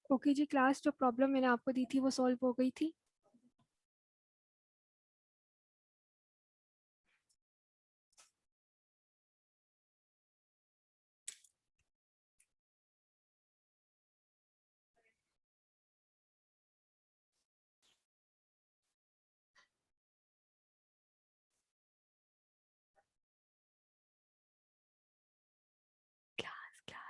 Okay जी class, जो problem मैंने आपको दी थी वो सॉल्व हो गई थी। Class class.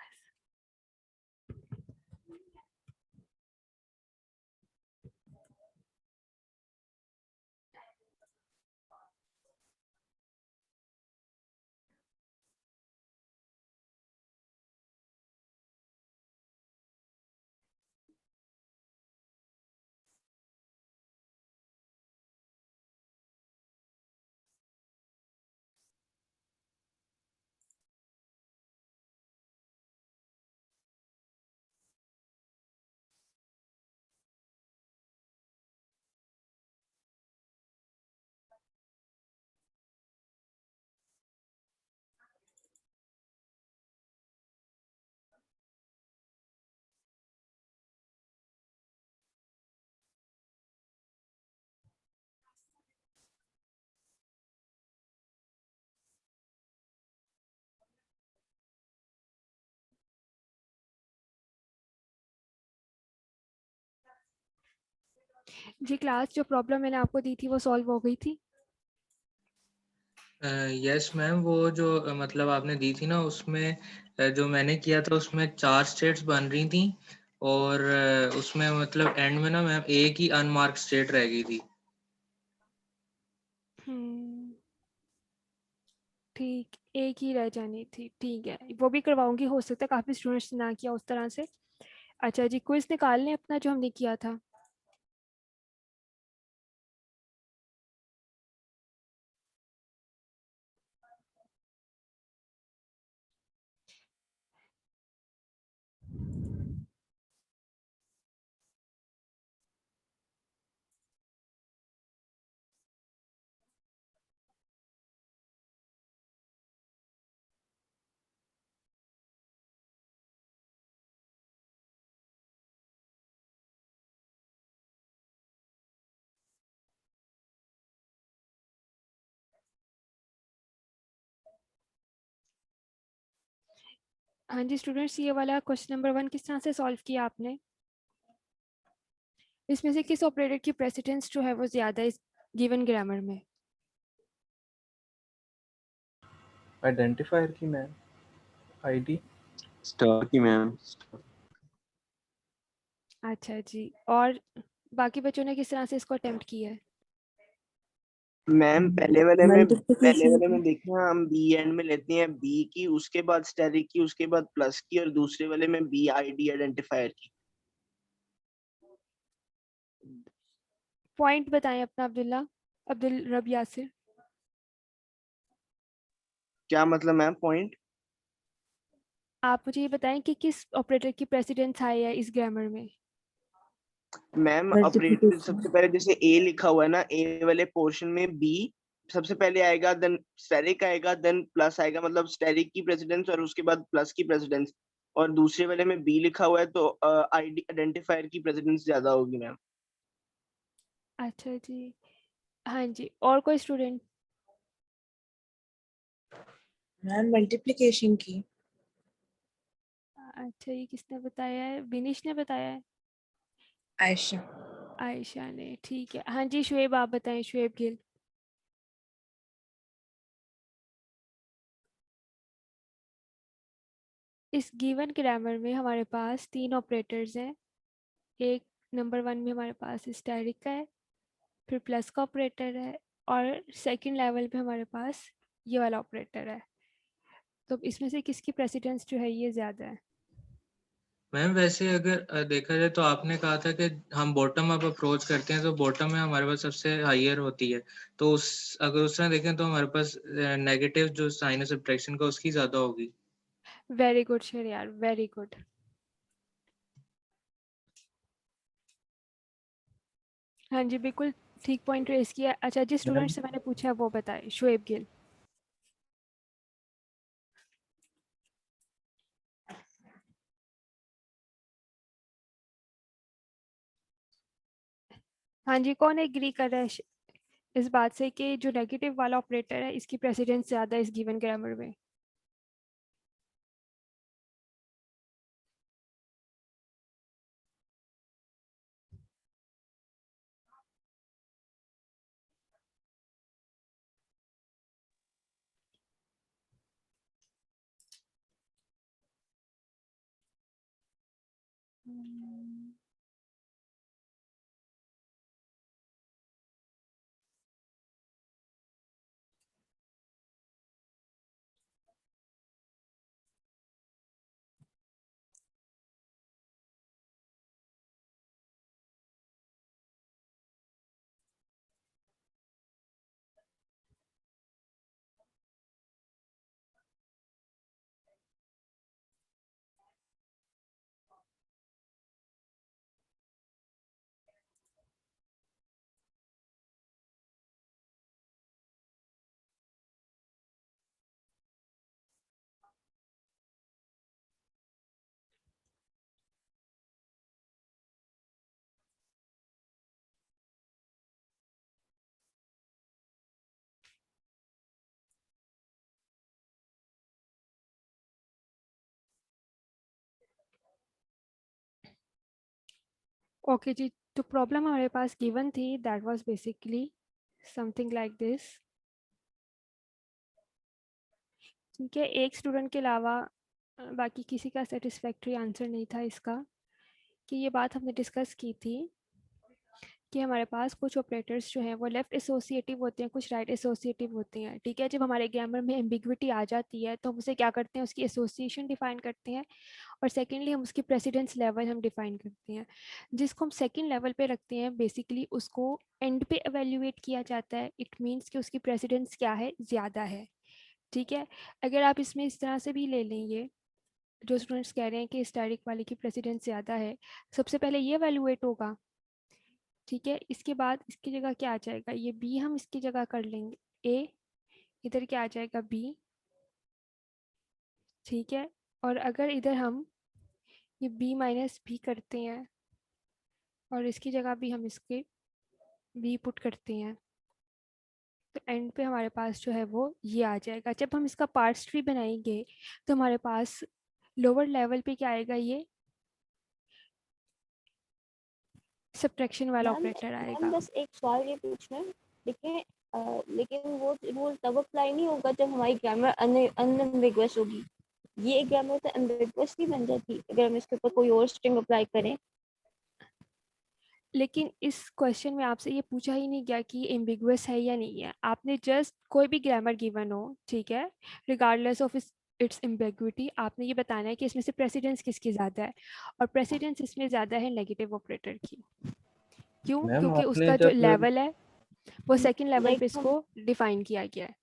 जी क्लास, जो प्रॉब्लम मैंने आपको दी थी वो सॉल्व हो गई थी। यस मैम, वो जो मतलब आपने दी थी ना, उसमें जो मैंने किया था उसमें 4 स्टेट्स बन रही थी, और उसमें मतलब एंड में ना मैम एक ही अनमार्क स्टेट रह गई थी। ठीक, एक ही रह जानी थी, ठीक है, वो भी करवाऊंगी, हो सकता है काफ़ी स्टूडेंट्स ने ना किया उस तरह से। अच्छा जी, क्विज निकाल लें अपना जो हमने किया था। हाँ जी स्टूडेंट्स, ये वाला क्वेश्चन नंबर 1 किस तरह से सॉल्व किया आपने? इसमें से किस ऑपरेटर की प्रेसिडेंस जो है वो ज़्यादा है इस गिवन ग्रामर में? आइडेंटिफायर की मैम, आईडी स्टार की मैम। अच्छा जी, और बाकी बच्चों ने किस तरह से इसको अटेम्प्ट किया है? मैम पहले वाले में देखना, हम बी एंड में लेते हैं बी की, उसके बाद स्टेरिक की, उसके बाद प्लस की, और दूसरे वाले में बी आईडी आइडेंटिफायर की। पॉइंट बताएं अपना अब्दुल रब यासिर। क्या मतलब मैम पॉइंट? आप मुझे ये बताएं कि किस ऑपरेटर की प्रेसिडेंस हाई है इस ग्रामर में? मैम ऑपरेटर सबसे पहले जैसे ए लिखा हुआ है ना, ए वाले पोर्शन में बी सबसे पहले आएगा, देन स्टेरिक आएगा, देन प्लस आएगा, मतलब स्टेरिक की प्रेसिडेंस और उसके बाद प्लस की प्रेसिडेंस। और दूसरे वाले में बी लिखा हुआ है तो आईडी आइडेंटिफायर की प्रेसिडेंस ज्यादा होगी मैम। अच्छा जी, हाँ जी, और कोई स्टूडेंट? मैम मल्टीप्लिकेशन की। अच्छा, ये किसने बताया है? विनीश ने बताया है। आयशा। आयशा ने, ठीक है। हाँ जी शुएब, आप बताएं, शुएब गिल। इस गिवन ग्रामर में हमारे पास 3 ऑपरेटर्स हैं। एक नंबर 1 में हमारे पास स्टैटिक का है, फिर प्लस का ऑपरेटर है, और सेकंड लेवल पे हमारे पास ये वाला ऑपरेटर है। तो इसमें से किसकी प्रेसिडेंस जो है ये ज़्यादा है? मैम वैसे अगर देखा जाए तो आपने कहा था कि हम बॉटम अप अप्रोच करते हैं, तो बॉटम में हमारे पास सबसे हाईयर होती है, तो उस अगर उस तरह देखें तो हमारे पास नेगेटिव जो साइन ऑफ सब्ट्रैक्शन का उसकी ज़्यादा होगी। Very good Shahryar, very good. हाँ जी बिल्कुल ठीक पॉइंट रेस किया। अच्छा जिस स्टूडेंट मैम से मैंने पूछा है वो बताए, शुएब गिल। हाँ जी, कौन एग्री कर रहा है इस बात से कि जो नेगेटिव वाला ऑपरेटर है इसकी प्रेसिडेंस ज़्यादा है इस गिवन ग्रामर में? ओके जी, तो प्रॉब्लम हमारे पास गिवन थी, that was basically something like this. ठीक है, एक स्टूडेंट के अलावा बाकी किसी का सेटिस्फैक्ट्री आंसर नहीं था इसका, कि ये बात हमने डिस्कस की थी कि हमारे पास कुछ ऑपरेटर्स जो हैं वो लेफ़्ट एसोसिएटिव होते हैं, कुछ राइट एसोसिएटिव होते हैं। ठीक है, जब हमारे ग्रामर में एम्बिग्विटी आ जाती है तो हम उसे क्या करते हैं, उसकी एसोसिएशन डिफाइन करते हैं, और सेकेंडली हम उसकी प्रेसिडेंस लेवल हम डिफाइन करते हैं। जिसको हम सेकेंड लेवल पे रखते हैं बेसिकली उसको एंड पे एवेल्यूएट किया जाता है। इट मीन्स कि उसकी प्रेसिडेंस क्या है, ज़्यादा है। ठीक है, अगर आप इसमें इस तरह से भी ले लें, ये जो स्टूडेंट्स कह रहे हैं कि स्टैटिक वाले की प्रेसिडेंस ज़्यादा है, सबसे पहले ये एवेल्यूएट होगा। ठीक है, इसके बाद इसकी जगह क्या आ जाएगा, ये बी हम इसकी जगह कर लेंगे ए, इधर क्या आ जाएगा बी। ठीक है, और अगर इधर हम ये बी माइनस बी करते हैं और इसकी जगह भी हम इसके बी पुट करते हैं, तो एंड पे हमारे पास जो है वो ये आ जाएगा। जब हम इसका पार्ट्स ट्री बनाएंगे तो हमारे पास लोअर लेवल पे क्या आएगा, ये सब्ट्रैक्शन वाला मैम ऑपरेटर मैम आएगा। बस एक सवाल ये पूछना है। देखिए लेकिन वो रूल तब अप्लाई नहीं होगा जब हमारी ग्रामर अनएम्बिगुअस होगी। ये ग्रामर तो एम्बिगुअस ही बन जाती अगर हम इसके ऊपर कोई और स्ट्रिंग अप्लाई करें। लेकिन इस क्वेश्चन में आपसे ये पूछा ही नहीं गया कि एम्बिगुअस है या नहीं है। आपने जस्ट कोई भी ग्रामर गिवन हो, ठीक है, रिगार्डलेस ऑफ इट्स एम्बिगुइटी, आपने ये बताना है कि इसमें से प्रेसिडेंस किसकी ज़्यादा है, और प्रेसिडेंस इसमें ज़्यादा है नेगेटिव ऑपरेटर की। क्यों? मैम क्योंकि आपने उसका जो जब लेवल है वो सेकंड लेवल लाइक पे हम इसको डिफाइन किया गया है।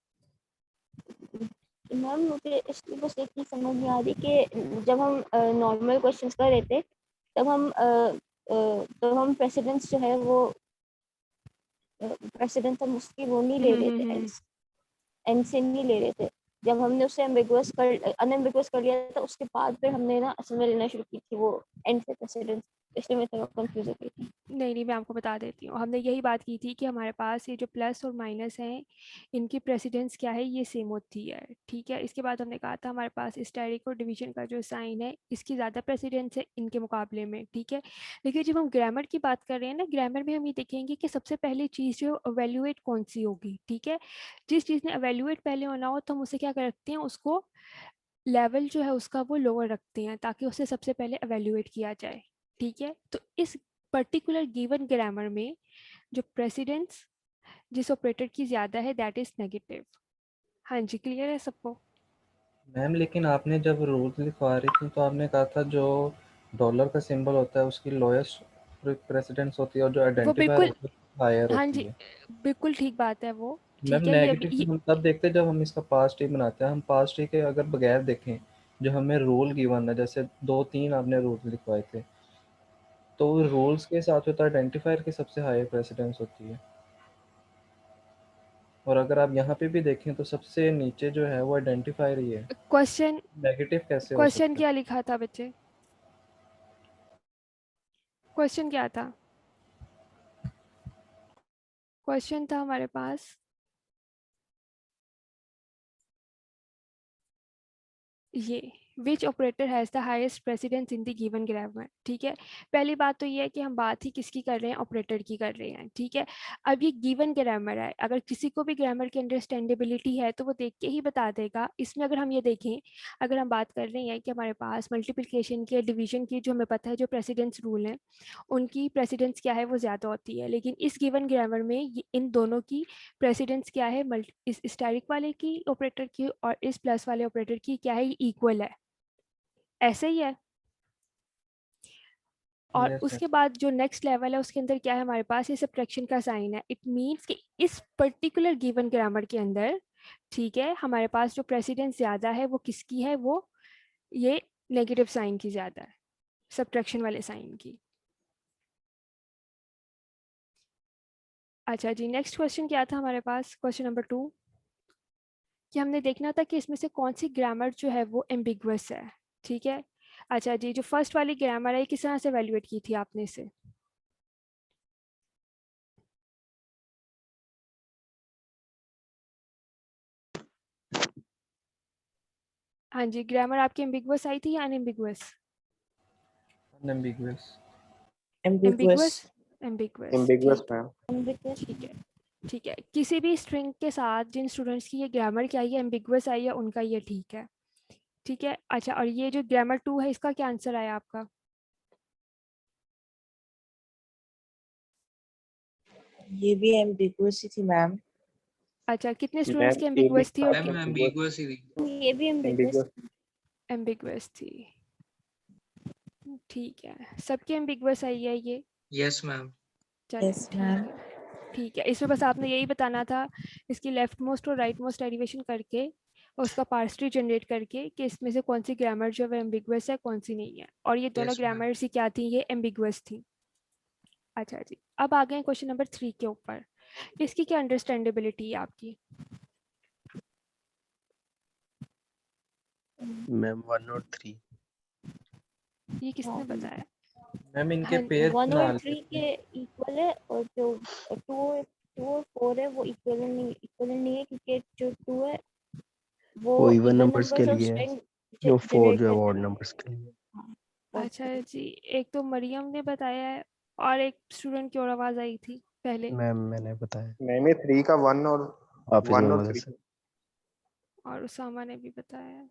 मैम मुझे इसकी बस एक चीज समझ नहीं आ रही कि जब हम नॉर्मल क्वेश्चंस कर रहे थे तब हम प्रेसिडेंस जो है वो प्रेसिडेंस हम उसकी वो नहीं ले रहे थे, एंड से नहीं ले रहे थे। जब हमने उसे एम्बिगुअस कर अनएम्बिगुअस कर लिया था उसके बाद फिर हमने ना असल में लेना शुरू की थी वो एंड से प्रेसिडेंस। इसलिए मैं थोड़ा कंफ्यूज हो गई थी। नहीं, मैं आपको बता देती हूँ। हमने यही बात की थी कि हमारे पास ये जो प्लस और माइनस हैं, इनकी प्रेसिडेंस क्या है, ये सेम होती है, ठीक है। इसके बाद हमने कहा था हमारे पास स्टेरिक और डिवीजन का जो साइन है, इसकी ज़्यादा प्रेसिडेंस है इनके मुकाबले में, ठीक है। लेकिन जब हम ग्रामर की बात कर रहे हैं ना, ग्रामर में हम ये देखेंगे कि सबसे पहली चीज़ जो अवेल्यूएट कौन सी होगी, ठीक है। जिस चीज़ ने अवेल्यूएट पहले होना हो तो हम उसे क्या करते हैं, उसको लेवल जो है उसका वो लोअर रखते हैं ताकि उसे सबसे पहले एवेल्यूएट किया जाए, ठीक है। तो इस पर्टिकुलर गिवन ग्रामर में जो प्रेसिडेंस जिस ऑपरेटर की ज़्यादा है दैट इज़ नेगेटिव। हाँ जी, क्लियर है सबको? मैम लेकिन आपने जब रूल्स लिखवा रही थी तो आपने कहा था जो डॉलर का सिंबल होता है उसकी लोएस्ट प्रेसिडेंस होती है और जो वो आइडेंटिफायर बिल्कुल, होता है हायर हाँ होती जी, है। बिल्कुल ठीक बात है वो, मैम ठीक है। ये नेगेटिव हम तब देखते हैं जब हम इसका पास्ट ही बनाते हैं। हम पास्ट ही के अगर बगैर देखें जो हमें रूल गिवन है, जैसे 2-3 आपने रूल लिखवाए थे, तो रूल्स के हिसाब से तो आइडेंटिफायर की सबसे हाई प्रेसिडेंस होती है। और अगर आप यहाँ पे भी देखें तो सबसे नीचे जो है वो आइडेंटिफायर ही है। क्वेश्चन नेगेटिव कैसे हो क्वेश्चन सकता है? क्या लिखा था बच्चे? क्वेश्चन क्या था? क्वेश्चन था हमारे पास ये which operator has the highest precedence in the given grammar, ठीक है। पहली बात तो ये है कि हम बात ही किसकी कर रहे हैं, ऑपरेटर की कर रहे हैं, ठीक है। अब ये गिवन ग्रामर है, अगर किसी को भी ग्रामर की अंडरस्टैंडेबिलिटी है तो वो देख के ही बता देगा। इसमें अगर हम ये देखें, अगर हम बात कर रहे हैं कि हमारे पास मल्टीप्लिकेशन की, डिवीजन की, जो हमें पता है जो प्रेसिडेंस रूल है उनकी प्रेसिडेंस क्या है, वो ज़्यादा होती है। लेकिन इस गिवन ग्रामर में इन दोनों की प्रेसिडेंस क्या है, इस स्टैटिक वाले की ऑपरेटर की और इस प्लस वाले ऑपरेटर की क्या है, इक्वल है, ऐसे ही है। और यस मैम। उसके बाद जो नेक्स्ट लेवल है उसके अंदर क्या है, हमारे पास ये सब्ट्रैक्शन का साइन है। इट मीन्स कि इस पर्टिकुलर गिवन ग्रामर के अंदर, ठीक है, हमारे पास जो प्रेसिडेंस ज़्यादा है वो किसकी है, वो ये नेगेटिव साइन की ज़्यादा है, सब्ट्रैक्शन वाले साइन की। अच्छा जी, नेक्स्ट क्वेश्चन क्या था हमारे पास, क्वेश्चन नंबर 2, कि हमने देखना था कि इसमें से कौन सी ग्रामर जो है वो एम्बिगुअस है, ठीक है। अच्छा जी, जो फर्स्ट वाली ग्रामर है किस तरह से एवेल्युएट की थी आपने इसे? हाँ जी, ग्रामर आपकी एम्बिगुअस आई थी या unambiguous? Unambiguous. ambiguous. Ambiguous, ambiguous ठीक मैम। ठीक है, ठीक है। किसी भी स्ट्रिंग के साथ जिन स्टूडेंट्स की ये ग्रामर क्या आई है, एम्बिगुअस आई है, उनका ये ठीक है, ठीक है। अच्छा, और ये जो ग्रामर 2 है इसका क्या आंसर आया आपका? ये भी ambiguous ही थी मैम. अच्छा, कितने स्टूडेंट्स मैम की ए भी एम्बिगुअस थी और मैम एम्बिगुअस ही थी। ये भी एम्बिगुअस। एम्बिगुअस थी, ठीक है। सबकी एम्बिगुअस आई है ये? Yes ma'am. चलें, Yes ठीक मैम. है, ठीक है। इसमें बस आपने यही बताना था इसकी लेफ्ट मोस्ट और राइट मोस्ट डेरिवेशन करके और उसका पार्स ट्री जनरेट करके कि इसमें से कौन सी ग्रामर जो है एम्बिगुअस है, कौन सी नहीं है। और ये दोनों यस मैम। ग्रामर्स ही क्या थी, ये एम्बिगुअस थी। अच्छा जी, अब आ गए क्वेश्चन नंबर 3 के ऊपर। इसकी क्या अंडरस्टैंडेबिलिटी है आपकी? मैम 1 और 3। ये किसने बताया? मैम इनके हाँ, पेयर 1 बना और 3 लेते हैं। के इक्वल है और जो 2 और 4 है वो इक्वल नहीं है क्योंकि जो 2 है वो वो इवन इवन नंबर्स के नंबर्स और लिए है, स्ट्रिंग जो 4 जनरेट जो है करता ऑड है। नंबर्स के लिए। हाँ, और अच्छा जी, एक तो मरियम ने बताया है और एक स्टूडेंट की और आवाज़ आई थी पहले, मैम मैंने बताया। मैंने 3 का 1 और हाफिज 1 और मोहम्मद 3। हसन। और उसामा ने भी बताया है।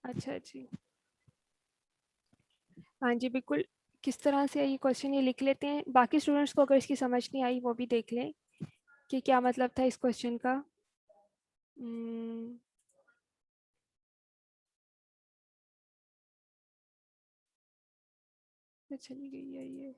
अच्छा जी, हाँ जी, बिल्कुल। किस तरह से ये क्वेश्चन ये लिख लेते हैं, बाकी स्टूडेंट्स को अगर इसकी समझ नहीं आई वो भी देख लें कि क्या मतलब था इस क्वेश्चन का। चली गई है ये।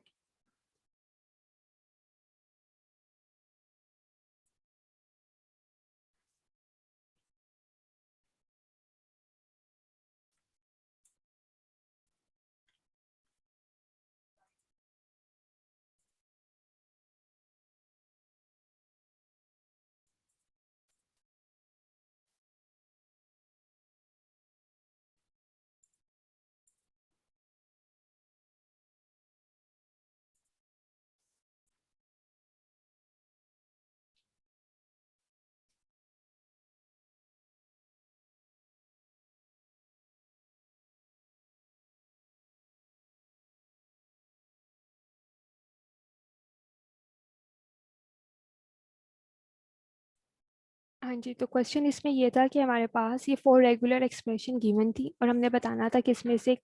हाँ जी, तो क्वेश्चन इसमें ये था कि हमारे पास ये 4 रेगुलर एक्सप्रेशन गिवन थी और हमने बताना था कि इसमें से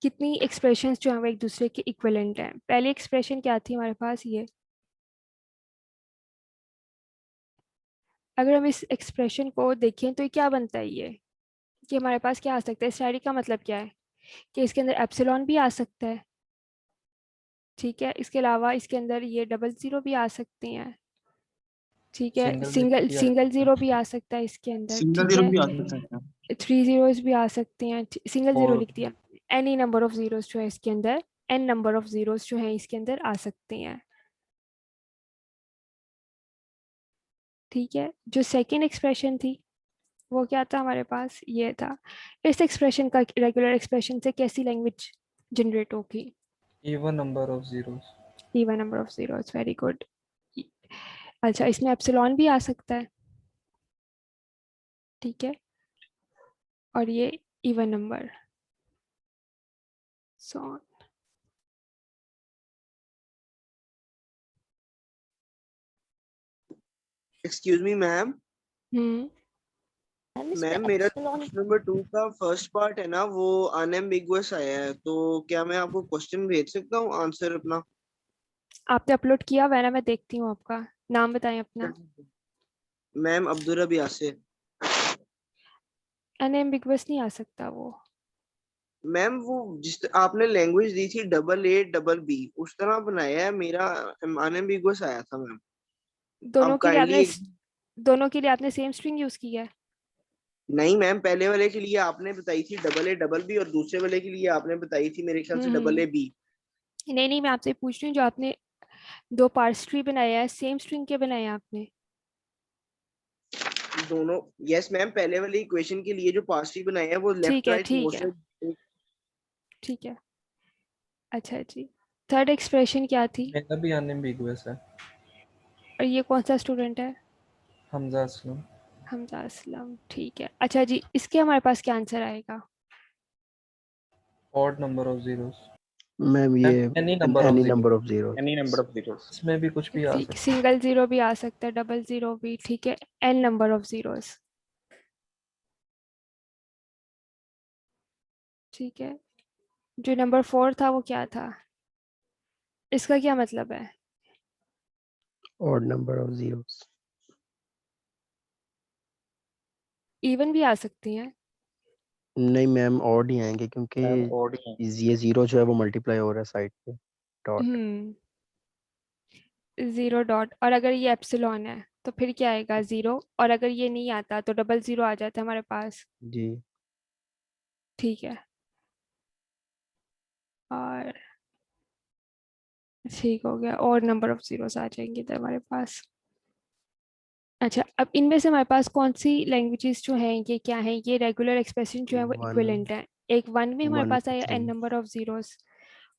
कितनी एक्सप्रेशंस जो हैं वो एक दूसरे के इक्विवेलेंट हैं। पहली एक्सप्रेशन क्या थी हमारे पास, ये अगर हम इस एक्सप्रेशन को देखें तो ये क्या बनता है, ये कि हमारे पास क्या आ सकता है, स्टैटिक का मतलब क्या है कि इसके अंदर एप्सिलॉन भी आ सकता है, ठीक है। इसके अलावा इसके अंदर ये डबल ज़ीरो भी आ सकती हैं, ठीक है। सिंगल सिंगल भी आ सिंगल सकता है। ज़ीरो भी आ सकता है इसके अंदर, सिंगल ठीक जीरो है। भी आ सकता है। 3 ज़ीरोज़ भी आ सकती हैं, सिंगल ज़ीरो और लिख दिया। एनी नंबर ऑफ ज़ीरोज़ जो है इसके अंदर, एन नंबर ऑफ ज़ीरोज़ जो है इसके अंदर आ सकती हैं, ठीक है। जो सेकेंड एक्सप्रेशन थी वो क्या था हमारे पास, ये था। इस एक्सप्रेशन का, रेगुलर एक्सप्रेशन से कैसी लैंग्वेज जनरेट होगी, even number of zeros. Even number of zeros, very good. अच्छा, इसमें एप्सिलॉन भी आ सकता है, ठीक है, और ये even number, so excuse me ma'am, ma'am इस पे मैम मेरा एप्सिलॉन क्वेश्चन नंबर 2 का फर्स्ट पार्ट है ना वो अनएम्बिगुअस आया है, तो क्या मैं आपको क्वेश्चन भेज सकता हूँ आंसर अपना? आपने अपलोड किया हुआ है ना, मैं देखती हूँ। आपका नाम बताएं अपना। मैम अब्दुल रबी यासिर। अनएम्बिगुअस नहीं आ सकता वो। मैम वो जिस आपने लैंग्वेज दी थी AA BB उस तरह बनाया है, मेरा अनएम्बिगुअस आया था मैम। दोनों अब के लिए आपने काइंडली, दोनों के लिए आपने सेम स्ट्रिंग यूज की है। नहीं मैम पहले वाले के लिए आपने बताई थी AA BB और दूसरे वाले के लिए आपने बताई थी मेरे ख्याल से AB। नहीं नहीं, मैं आपसे पूछ रही हूँ, जो आपने 2 पार्स ट्री बनाया है, सेम स्ट्रिंग के बनाए हैं आपने। दोनों, यस मैम, पहले वाली इक्वेशन के लिए जो पार्स बनाए हैं वो लेफ्ट ठीक है, राइट ठीक बोथ है, साइड। ठीक है। अच्छा जी, थर्ड एक्सप्रेशन क्या थी, मेरा भी अनएम्बिगुअस है। और ये कौन सा स्टूडेंट है, हमजा असलम। हमजा असलम, ठीक है। अच्छा जी, इसके हमारे पास क्या आंसर आएगा, odd number of zeros. Ma'am ये any number of any zero. Number of zero. Any number of zeros. इसमें भी कुछ भी आ सकता सिंगल ज़ीरो भी आ सकता है, डबल ज़ीरो भी, ठीक है। एन नंबर ऑफ ज़ीरोस, ठीक है। जो नंबर 4 था वो क्या था, इसका क्या मतलब है, odd number of zero. Even भी आ सकती हैं। नहीं मैम ऑड ही आएंगे क्योंकि मैम ओडी है। ये जीरो जो है वो मल्टीप्लाई हो रहा है साइड पे डॉट। ज़ीरो डॉट, और अगर ये एप्सिलॉन है तो फिर क्या आएगा, ज़ीरो, और अगर ये नहीं आता तो डबल ज़ीरो आ जाता है हमारे पास, जी ठीक है। और ठीक हो गया, और नंबर ऑफ ज़ीरोस आ जाएंगे तो हमारे पास। अच्छा, अब इनमें से हमारे पास कौन सी लैंग्वेजेस जो हैं, ये क्या है, ये रेगुलर एक्सप्रेशन जो है वो वन इक्विवेलेंट है। एक 1 में हमारे वन पास आया three n number of zeros,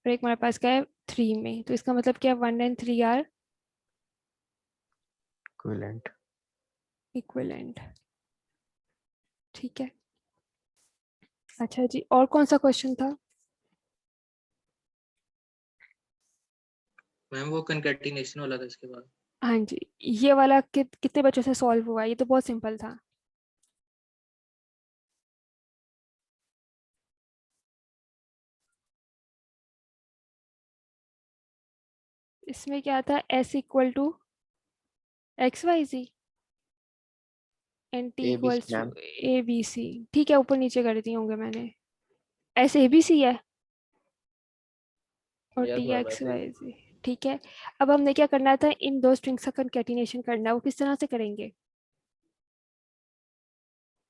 और एक हमारे पास क्या है 3 में, तो इसका मतलब क्या है, 1 एंड 3 आर इक्विवेलेंट। इक्विवेलेंट, ठीक है। अच्छा जी, और कौन सा क्वेश्चन था, मैम वो कंकैटिनेशन वाला था इसके बाद। हाँ जी, ये वाला कितने बच्चों से सॉल्व हुआ, ये तो बहुत सिंपल था। इसमें क्या था, S equal to XYZ and T equals to ma'am ABC, ठीक है, ऊपर नीचे कर दिए होंगे मैंने। S ABC है और यस T मैम ऐसे ही है। XYZ, ठीक है। अब हमने क्या करना था, इन दो स्ट्रिंग्स का कंकैटिनेशन करना है, वो किस तरह से करेंगे,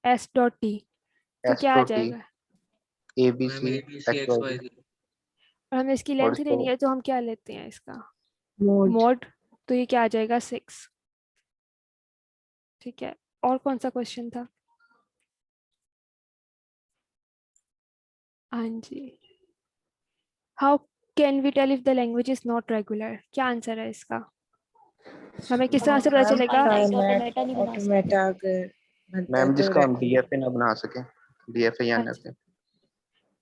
S डॉट T, तो एस क्या आ डॉट टी जाएगा, ma'am ABC ABC X Y XYZ। और हमें इसकी और लेंथ इसको लेनी है, तो हम क्या लेते हैं इसका मोड। मोड, तो ये क्या आ जाएगा 6, ठीक है। और कौन सा क्वेश्चन था, हाँ जी, how can we tell if the language is not regular, क्या आंसर है इसका, हमें किस तरह से पता मैम चलेगा, फाइनाइट ऑटोमेटा नहीं बना सकते। ऑटोमेटा अगर बनता है मैम तो जिसको हम रेगुलर। DFA ना बना सके, DFA या हाँ NFA।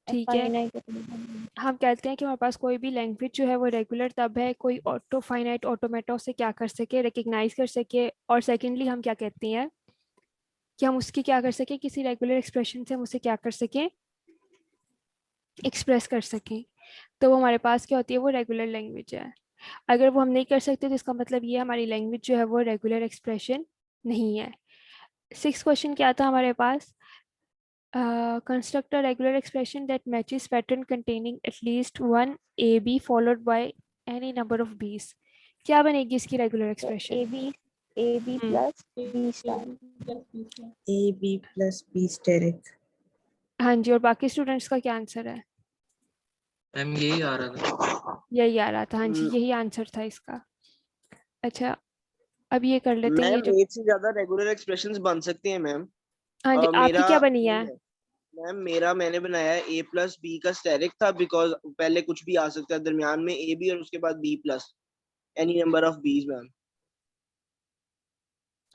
ठीक है। Finite automata. हम कहते हैं कि हमारे पास कोई भी लैंग्वेज जो है वो रेगुलर तब है कोई ऑटो फाइनाइट ऑटोमेटा से क्या कर सके, रिकग्नाइज कर सके, और सेकेंडली हम क्या कहते हैं कि हम उसकी क्या कर सकें, किसी रेगुलर एक्सप्रेशन से हम उसे क्या कर सकें, एक्सप्रेस कर सकें। तो वो हमारे पास क्या होती है, वो रेगुलर लैंग्वेज है। अगर वो हम नहीं कर सकते तो इसका मतलब ये हमारी लैंग्वेज जो है वो रेगुलर एक्सप्रेशन नहीं है। 6 क्वेश्चन क्या था हमारे पास, construct a regular expression that matches pattern containing at least one A B followed by any number of Bs. क्या बनेगी इसकी regular expression? A B plus B star. A B plus B steric. हाँ जी, और बाकी स्टूडेंट्स का क्या answer है? Ma'am यही आ रहा था। यही आ रहा था, हाँ जी, यही आंसर था इसका। अच्छा, अब ये कर लेते हैं, ये मैम जो एक से ज्यादा रेगुलर एक्सप्रेशंस बन सकती हैं मैम। हाँ जी, आपकी मेरा क्या बनी है? मैम मेरा मैंने बनाया है ए प्लस बी का स्टेरिक था, बिकॉज पहले कुछ भी आ सकता है, दरमियान में ए बी और उसके बाद B plus any number of Bs ma'am.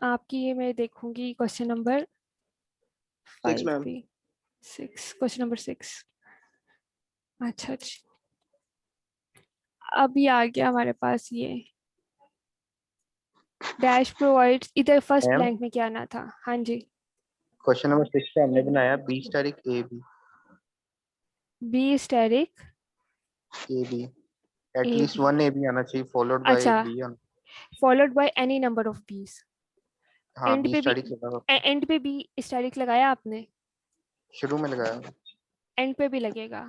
आपकी ये मैं देखूंगी क्वेश्चन नंबर 6 5 मैम। भी, 6, क्वेश्चन नंबर 6। अच्छा अच्छा, अब ये आ गया हमारे पास ये डैश प्रोवाइड्स, इधर फर्स्ट मैम ब्लैंक में क्या आना था? हाँ जी, क्वेश्चन नंबर 6 पे हमने बनाया B static A B steric B A at least B, one A B आना चाहिए फॉलोड बाय अच्छा, B. Followed by any number of Bs. हाँ एंड बी पे भी, स्टैटिक लगा, एंड पे भी स्टेरिक लगाया आपने? शुरू में लगाया। एंड पे भी लगेगा?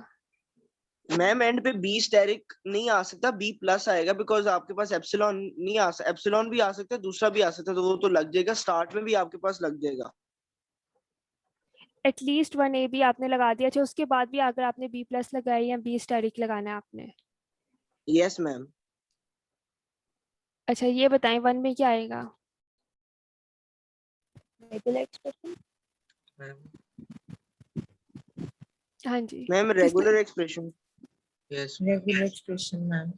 मैम एंड पे बी स्टेरिक नहीं आ सकता, बी प्लस आएगा, बिकॉज आपके पास एप्सिलॉन नहीं आ सकता, एप्सिलॉन भी आ सकता है, दूसरा भी आ सकता है, तो वो तो लग जाएगा, स्टार्ट में भी आपके पास लग जाएगा। एटलीस्ट वन ए बी आपने लगा दिया। अच्छा, उसके बाद भी अगर आपने बी प्लस लगाई या बी स्टेरिक लगाना है आपने? Yes ma'am. अच्छा, ये बताएं वन में क्या आएगा? Regular expression. हाँ जी, मैम किसने? Regular expression. Yes Regular expression, ma'am.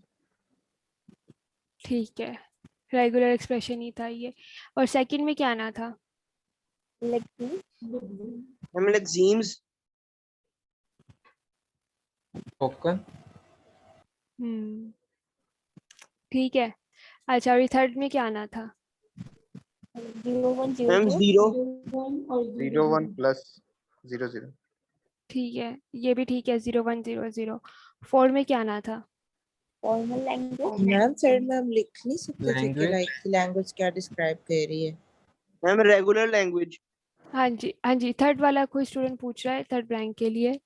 ठीक है, रेगुलर एक्सप्रेशन ही था ये। और सेकंड में क्या आना था? लेक्सी। मैम लेक्सीम्स। टोकन। हम्म, ठीक है। अच्छा, और थर्ड में क्या आना था? 0100। Ma'am zero. 01 प्लस 00। ठीक है, ये भी ठीक है, 0100। फोर में क्या आना था? Formal language. Ma'am sir ma'am लिख नहीं सकते थे कि लैंग्वेज। लाइक लैंग्वेज क्या डिस्क्राइब कर रही है। Ma'am regular language. हाँ जी हाँ जी, थर्ड वाला कोई स्टूडेंट पूछ रहा है थर्ड रैंक के लिए।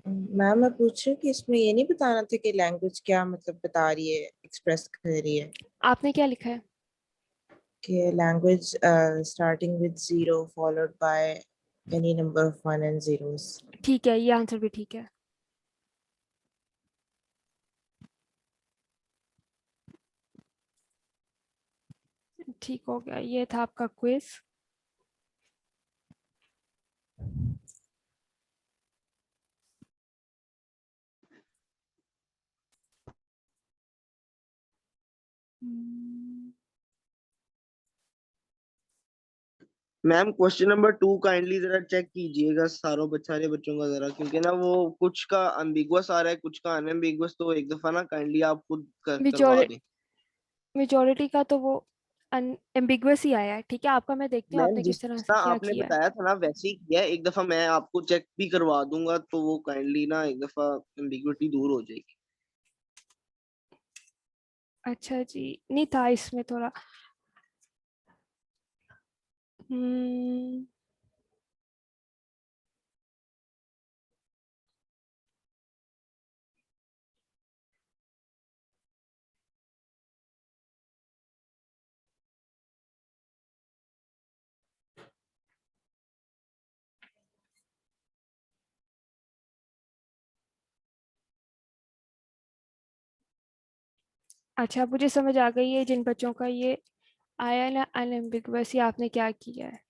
मैम मैं पूछ रही हूँ कि इसमें ये नहीं बताना था कि लैंग्वेज क्या मतलब बता रही है, एक्सप्रेस कर रही है। आपने क्या लिखा है? कि language starting with 0 followed by any number of 1 and zeros। ठीक है, ये आंसर भी ठीक है। ठीक हो गया, ये था आपका quiz. Ma'am question number 2 kindly जरा चेक कीजिएगा सारे बच्चों का जरा, क्योंकि ना वो कुछ का अनबिगुअस आ रहा है, कुछ का अनएम्बिगुअस, तो एक दफा ना काइंडली आप खुद करवा दें। मेजोरिटी का तो वो एम्बिगुअस ही आया है। ठीक है, आपका मैं देखती हूँ मैम आपने जिस किस तरह से तरह क्या आपने किया है। बताया था ना वैसे ही किया है, एक दफा मैं आपको चेक भी करवा दूंगा, तो वो काइंडली ना एक दफा एम्बिगुइटी दूर हो जाएगी। अच्छा जी, नहीं था इसमें थोड़ा। हम्म, अच्छा, मुझे समझ आ गई है जिन बच्चों का ये आया ना अनएम्बिगुअस, ये आपने क्या किया है।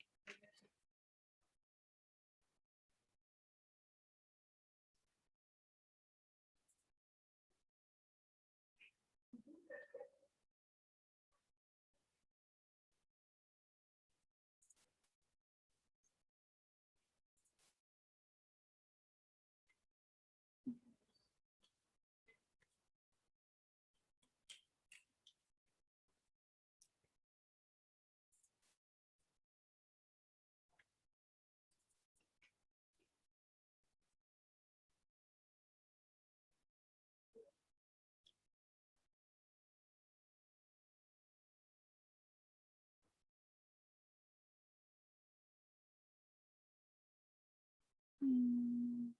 हम्म,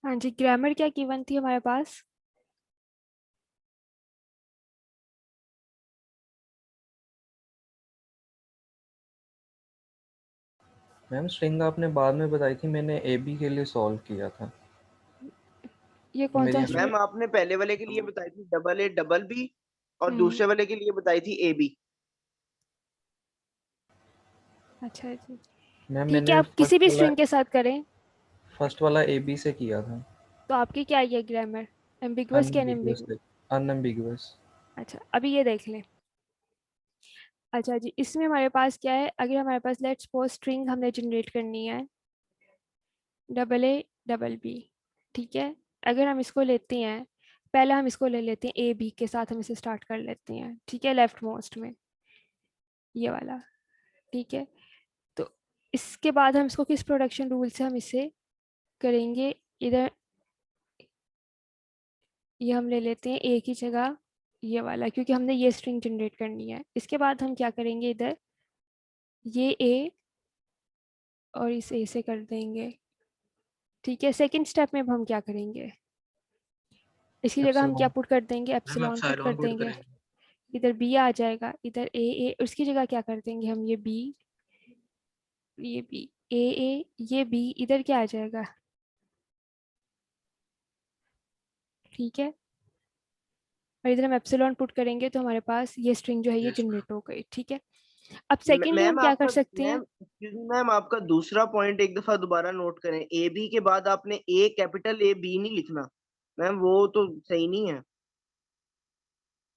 हाँ जी, ग्रामर क्या गिवन थी हमारे पास? मैम स्ट्रिंग आपने बाद में बताई थी, मैंने ए बी के लिए सॉल्व किया था। ये कौन सा मेरी स्ट्रिंग? मैम आपने पहले वाले के लिए बताई थी डबल ए डबल बी और हम्म, दूसरे वाले के लिए बताई थी ए बी। अच्छा जी, मैम ठीक है, मैंने आप किसी भी स्ट्रिंग के साथ करें। फर्स्ट वाला ए बी से किया था। तो आपकी क्या है ग्रामर? एम्बिगुअस क्या अनएम्बिगुअस, अनएम्बिगुअस? अनएम्बिगुअस। अच्छा, अभी ये देख लें। अच्छा जी, इसमें हमारे पास क्या है? अगर हमारे पास लेट्स सपोज स्ट्रिंग हमने जनरेट करनी है डबल ए डबल बी, ठीक है। अगर हम इसको लेते हैं, पहले हम इसको ले लेते हैं ए बी के साथ, हम इसे स्टार्ट कर लेते हैं, ठीक है, लेफ्ट मोस्ट में ये वाला, ठीक है। तो इसके बाद हम इसको किस प्रोडक्शन रूल से हम इसे करेंगे? इधर ये हम ले लेते हैं ए की जगह ये वाला, क्योंकि हमने ये स्ट्रिंग जनरेट करनी है। इसके बाद हम क्या करेंगे, इधर ये ए और इस ए से कर देंगे, ठीक है। सेकंड स्टेप में अब हम क्या करेंगे, इसकी जगह हम क्या एप्सिलॉन। पुट कर देंगे? मैम एप्सिलॉन पुट कर एप्सिलॉन पुट देंगे। करेंगे। इधर बी आ जाएगा, इधर ए उसकी जगह क्या कर देंगे हम? ये बी, ये बी, ए ये बी, इधर क्या आ जाएगा? ठीक है, और इधर हम एप्सिलॉन पुट करेंगे तो हमारे पास ये स्ट्रिंग जो है ये यस मैम। जनरेट हो गई, ठीक है। अब सेकेंडली हम मैम क्या कर आपका सकते हैं? मैम एक्सक्यूज मी मैम, आपका दूसरा पॉइंट एक दफा दोबारा नोट करें। ए बी के बाद आपने ए कैपिटल ए बी नहीं लिखना मैम, वो तो सही नहीं है।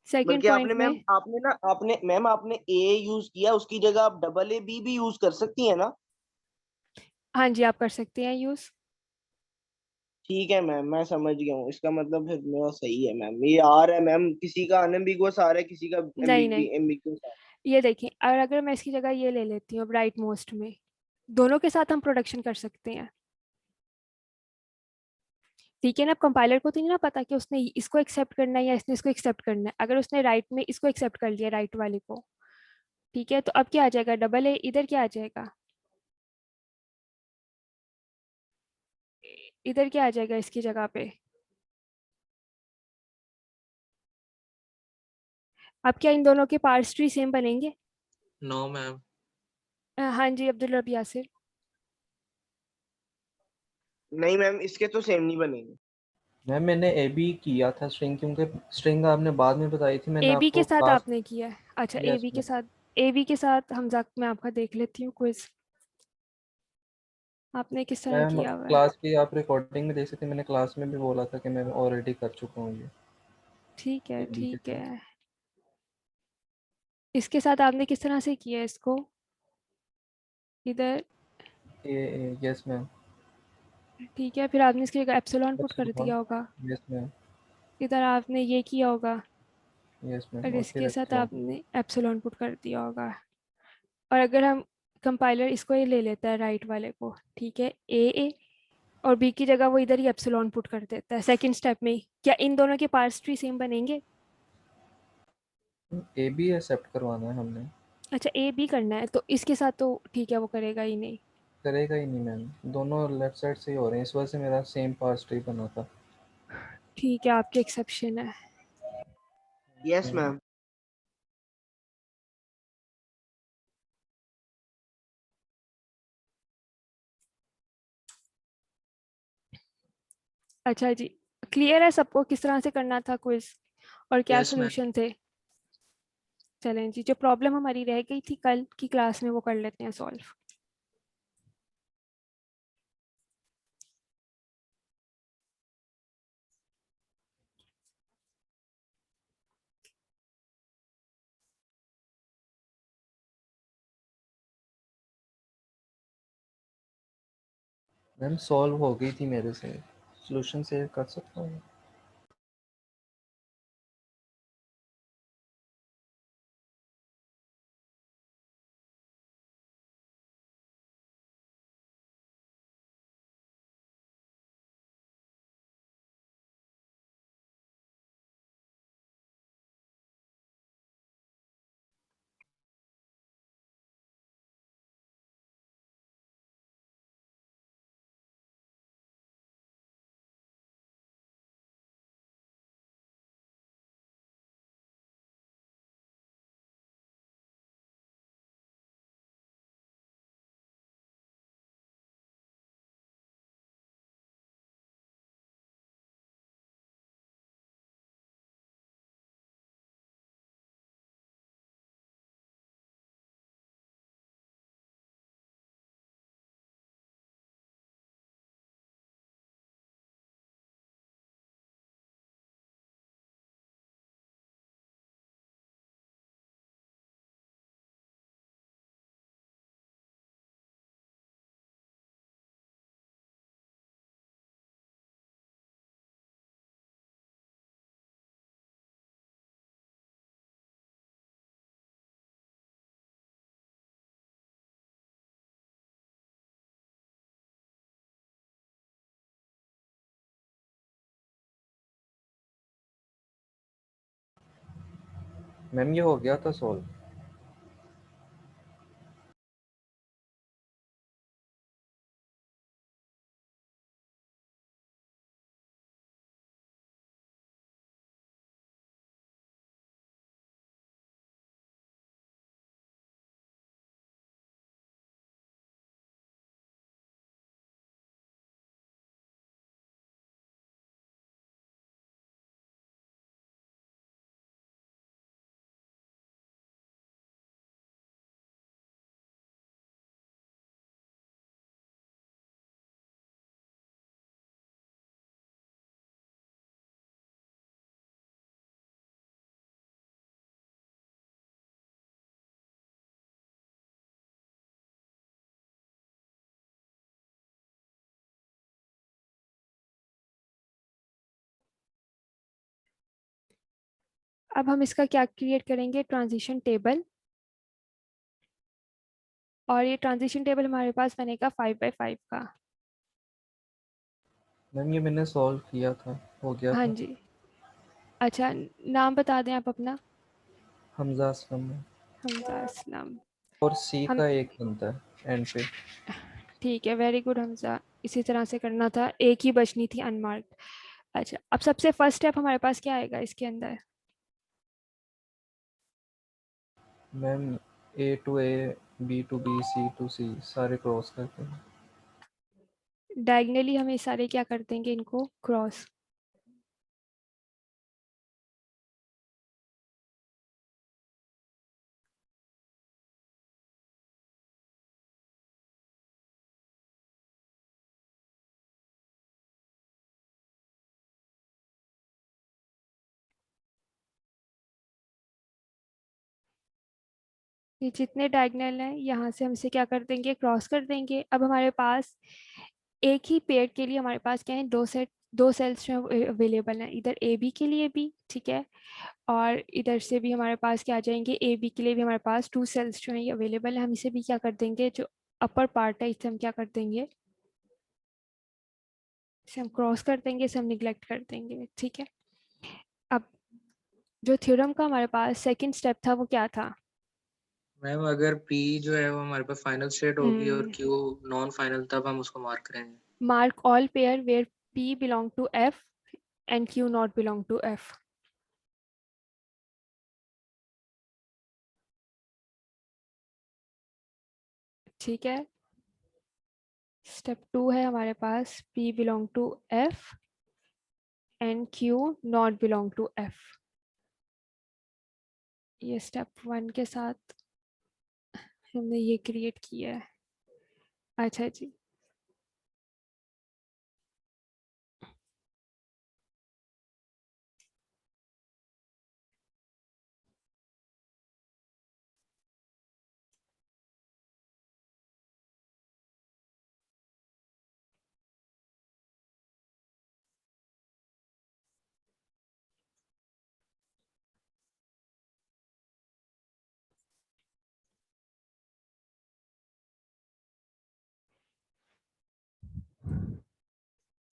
सेकेंड बल्कि पॉइंट में आपने ए यूज किया, उसकी जगह आप डबल ए बी भी यूज कर सकती है ना। हाँ जी, आप कर सकते हैं यूज। ठीक है मैम, मैं समझ गया हूँ। इसका मतलब फिर मेरा सही है मैम। ये आ रहा है मैम, किसी का अनएम्बिगुअस आ रहा है, किसी का नहीं नहीं, एम्बिगुअस आ रहा ये देखिए, और अगर मैं इसकी जगह ये ले लेती हूँ राइट मोस्ट में, दोनों के साथ हम प्रोडक्शन कर सकते हैं, ठीक है ना। अब कंपाइलर को तो नहीं ना पता कि उसने इसको एक्सेप्ट करना है या इसने इसको एक्सेप्ट करना है। अगर उसने राइट में इसको एक्सेप्ट कर लिया, राइट वाले को, ठीक है, तो अब क्या आ जाएगा? डबल ए इधर क्या आ जाएगा? इधर क्या आ जाएगा इसकी जगह पे? अब क्या इन दोनों के पार्स ट्री सेम बनेंगे? No ma'am. हाँ जी, अब्दुल रब यासिर। है। नहीं मैम, इसके तो सेम नहीं बनेंगे। मैम मैंने ए बी किया था स्ट्रिंग, क्योंकि स्ट्रिंग आपने बाद में बताई थी, मैंने ए बी के आपको साथ क्लास। आपने किया है? अच्छा, ए यस बी के मैम। साथ, ए बी के साथ हमजा मैं आपका देख लेती हूँ क्विज, आपने किस तरह मैम किया हुआ है। क्लास की आप रिकॉर्डिंग में देख सकते हैं, मैंने क्लास में भी बोला था कि मैं ऑलरेडी कर चुका हूँ ये ठीक है ए बी के ठीक साथ। है, इसके साथ आपने किस तरह से किया है इसको? इधर, यस मैम। ठीक है, फिर आपने इसकी जगह एप्सिलॉन पुट कर एप्सिलॉन। दिया होगा। Yes ma'am. इधर आपने ये किया होगा, यस मैम, और और फिर इसके साथ एप्सिलॉन। आपने एप्सिलॉन पुट कर दिया होगा। और अगर हम कंपाइलर इसको ये ले लेता है राइट वाले को, ठीक है, ए और बी की जगह वो इधर ही एप्सिलॉन पुट कर देता है सेकंड स्टेप में ही, क्या इन दोनों के पार्स ट्री सेम बनेंगे? ए बी एक्सेप्ट करवाना है हमने। अच्छा, ए बी करना है, तो इसके साथ तो ठीक है, वो करेगा ही नहीं। करेगा ही नहीं मैम, दोनों लेफ्ट साइड से ही हो रहे हैं, इस वजह से मेरा सेम पार्स ट्री बना था। ठीक है, आपकी एक्सेप्शन है। Yes ma'am. अच्छा जी, क्लियर है सबको किस तरह से करना था क्विज और क्या यस मैम। सोल्यूशन थे? चलें जी, जो प्रॉब्लम हमारी रह गई थी कल की क्लास में वो कर लेते हैं सॉल्व। मैम सॉल्व हो गई थी मेरे से, सोल्यूशन शेयर कर सकता हूँ। मैम ये हो गया था सॉल्व। अब हम इसका क्या क्रिएट करेंगे, ट्रांजिशन टेबल। और ये ट्रांजिशन टेबल हमारे पास बनेगा 5x5 का। मैम ये मैंने सॉल्व किया था, हो गया हाँ था। जी। अच्छा, नाम बता दें आप अपना। हमजा असलम में। हमजा असलम। और सी हम का एक बनता है एंड पे। ठीक है, वेरी गुड हमजा। इसी तरह से करना था, एक ही बचनी थी अनमार्क्ड। अच्छा, अब सबसे फर्स्ट स्टेप हमारे पास क्या आएगा इसके अंदर? Ma'am A to A, B to B, C to C सारे क्रॉस करते हैं। डायगनली हम ये सारे क्या कर देंगे, इनको क्रॉस। ये जितने डायगनल हैं यहाँ से हम इसे क्या कर देंगे, क्रॉस कर देंगे। अब हमारे पास एक ही पेड़ के लिए हमारे पास क्या है, दो सेल्स जो अवेलेबल हैं, इधर ए बी के लिए भी, ठीक है, और इधर से भी हमारे पास क्या आ जाएंगे, ए बी के लिए भी हमारे पास 2 सेल्स जो हैं ये अवेलेबल है। हम इसे भी क्या कर देंगे, जो अपर पार्ट है इसे हम क्या कर देंगे, इसे हम क्रॉस कर देंगे, इसे हम निगलेक्ट कर देंगे, ठीक है। अब जो थ्योरम का हमारे पास सेकंड स्टेप था वो क्या था? मैम अगर P जो है वो हमारे पास फाइनल स्टेट होगी और Q नॉन फाइनल, तब हम उसको मार्क करेंगे। Mark all pair where P belong to F and Q not belong to F। ठीक है। स्टेप 2 है हमारे पास P belong to F and Q not belong to F। ये स्टेप 1 के साथ हमने ये क्रिएट किया है। अच्छा जी।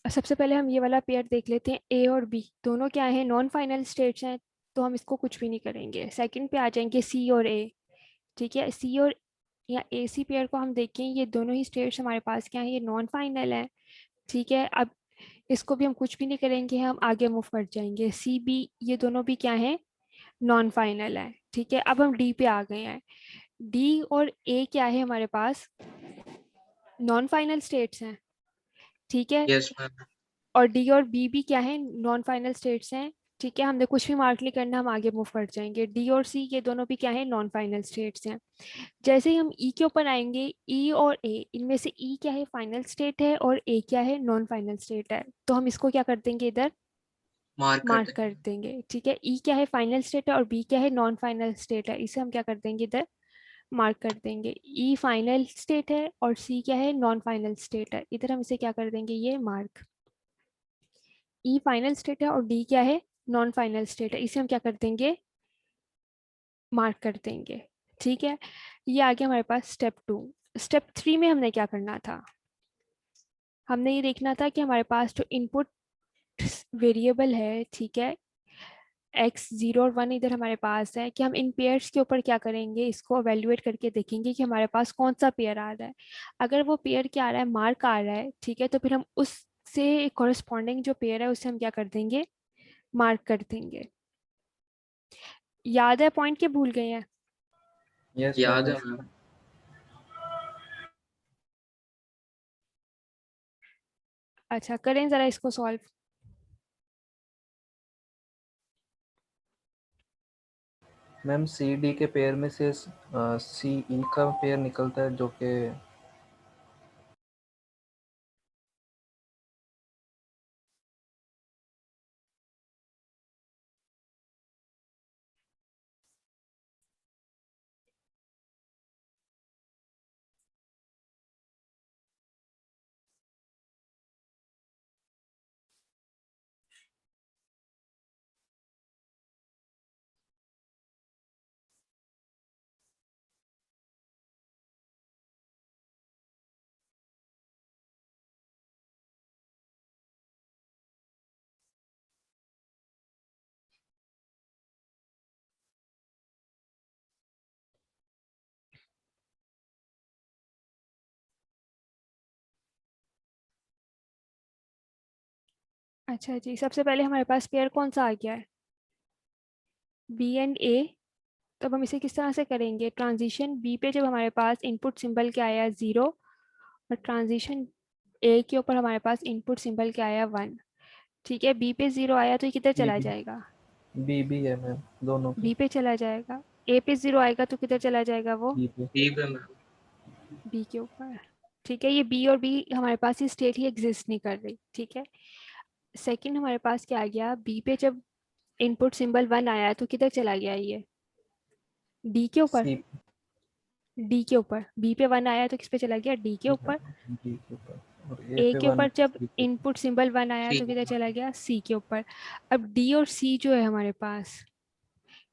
सबसे पहले हम ये वाला पेयर देख लेते हैं, ए और बी दोनों क्या है, नॉन फाइनल स्टेट्स हैं, तो हम इसको कुछ भी नहीं करेंगे। सेकंड पे आ जाएंगे सी और ए, ठीक है। सी और या ए सी पेयर को हम देखें, ये दोनों ही स्टेट्स हमारे पास क्या है, ये नॉन फाइनल है, ठीक है। अब इसको भी हम कुछ भी नहीं करेंगे, हम आगे मूव कर जाएंगे। सी बी ये दोनों भी क्या है, नॉन फाइनल है, ठीक है। अब हम डी पे आ गए हैं। डी और ए क्या है हमारे पास, नॉन फाइनल स्टेट्स हैं, ठीक है। Yes ma'am. और डी और बी भी क्या है, नॉन फाइनल स्टेट्स हैं, ठीक है। हमने कुछ भी मार्क नहीं करना, हम आगे मूव कर जाएंगे। डी और सी ये दोनों भी क्या है, नॉन फाइनल स्टेट्स हैं। जैसे ही हम ई के ऊपर आएंगे, ई और ए, इनमें से ई क्या है, फाइनल स्टेट है, और ए क्या है, नॉन फाइनल स्टेट है, तो हम इसको क्या कर देंगे, इधर मार्क कर मार्क देंगे। कर देंगे, ठीक है। ई क्या है, फाइनल स्टेट है, और बी क्या है, नॉन फाइनल स्टेट है, इसे हम क्या कर देंगे, इधर मार्क कर देंगे। ई फाइनल स्टेट है और सी क्या है, नॉन फाइनल स्टेट है, इधर हम इसे क्या कर देंगे, ये मार्क। ई फाइनल स्टेट है और डी क्या है, नॉन फाइनल स्टेट है, इसे हम क्या कर देंगे, मार्क कर देंगे, ठीक है। ये आ गया हमारे पास स्टेप 2। स्टेप 3 में हमने क्या करना था, हमने ये देखना था कि हमारे पास जो इनपुट वेरिएबल है, ठीक है, x 0 और 1 इधर हमारे पास है कि हम इन पेयर्स के ऊपर क्या करेंगे, इसको एवेल्युएट करके देखेंगे कि हमारे पास कौन सा पेयर आ रहा है। अगर वो पेयर क्या आ रहा है, मार्क आ रहा है, ठीक है, तो फिर हम उससे कॉरेस्पॉन्डिंग जो पेयर है उसे हम क्या कर देंगे, मार्क कर देंगे। याद है पॉइंट के भूल गए हैं? यस याद है मैम। मैम। अच्छा, करें जरा इसको सॉल्व। मैम सी डी के पेयर में से सी ई का पेयर निकलता है जो कि अच्छा जी, सबसे पहले हमारे पास पेयर कौन सा आ गया है, बी एंड ए। तो अब हम इसे किस तरह से करेंगे, ट्रांजिशन बी पे जब हमारे पास इनपुट सिंबल क्या आया 0 और ट्रांजिशन ए के ऊपर हमारे पास इनपुट सिंबल क्या आया 1। ठीक है, बी पे 0 आया तो ये किधर बी चला बी जाएगा, बी बी है मैम दोनों पे। बी पे चला जाएगा। ए पे 0 आएगा तो किधर चला जाएगा वो, बी पे। ठीक है मैम। बी के ऊपर। ठीक है, ये बी और बी हमारे पास ये स्टेट ही एग्जिस्ट नहीं कर रही। ठीक है, सेकंड हमारे पास क्या आ गया, बी पे जब इनपुट सिंबल 1 आया तो किधर चला गया ये, डी के ऊपर। सी डी के ऊपर, बी पे 1 आया तो किस पे चला गया, डी के ऊपर। डी के ऊपर और ए ए पे के 1 ऊपर जब सी पे। इनपुट सिंबल 1 आया तो ठीक किधर है। चला गया, सी के ऊपर। अब डी और सी जो है हमारे पास,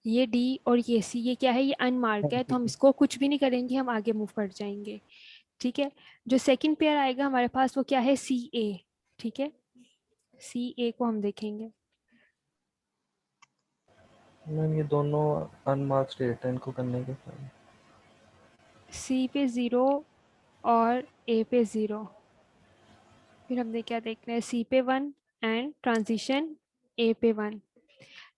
ये डी और ये सी, ये क्या है, ये अनमार्क है, तो हम इसको कुछ भी नहीं करेंगे, हम आगे मूव कर जाएंगे। ठीक है, जो सेकंड पेयर आएगा हमारे पास वो क्या है, सी ए। ठीक है, सी ए को हम देखेंगे। मैम ये दोनों अनमार्क्ड स्टेट है, इनको करने के फायदे। सी पे 0 और ए पे 0। फिर हमने क्या देखना है, सी पे 1 एंड ट्रांजिशन ए पे 1।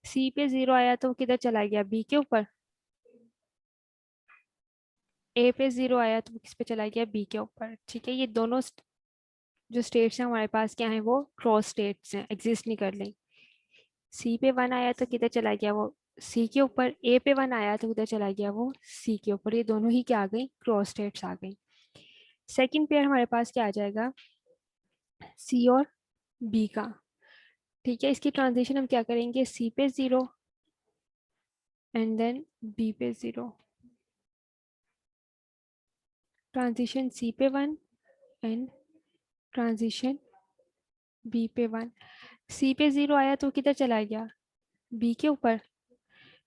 सी पे 0 आया तो किधर चला गया, बी के ऊपर। ए पे 0 आया तो किस पे चला गया, बी के ऊपर। ठीक है, ये दोनों जो स्टेट्स हैं हमारे पास क्या है, वो क्रॉस स्टेट्स हैं, एग्जिस्ट नहीं कर रही। सी पे 1 आया तो किधर चला गया वो, सी के ऊपर। ए पे 1 आया तो किधर चला गया वो, सी के ऊपर। ये दोनों ही क्या आ गई, क्रॉस स्टेट्स आ गई। सेकंड पेयर हमारे पास क्या आ जाएगा, सी और बी का। ठीक है, इसकी ट्रांजिशन हम क्या करेंगे, सी पे 0 एंड देन बी पे 0। ट्रांजिशन सी पे 1 एंड ट्रांजिशन बी पे 1। सी पे 0 आया तो किधर चला गया, बी के ऊपर।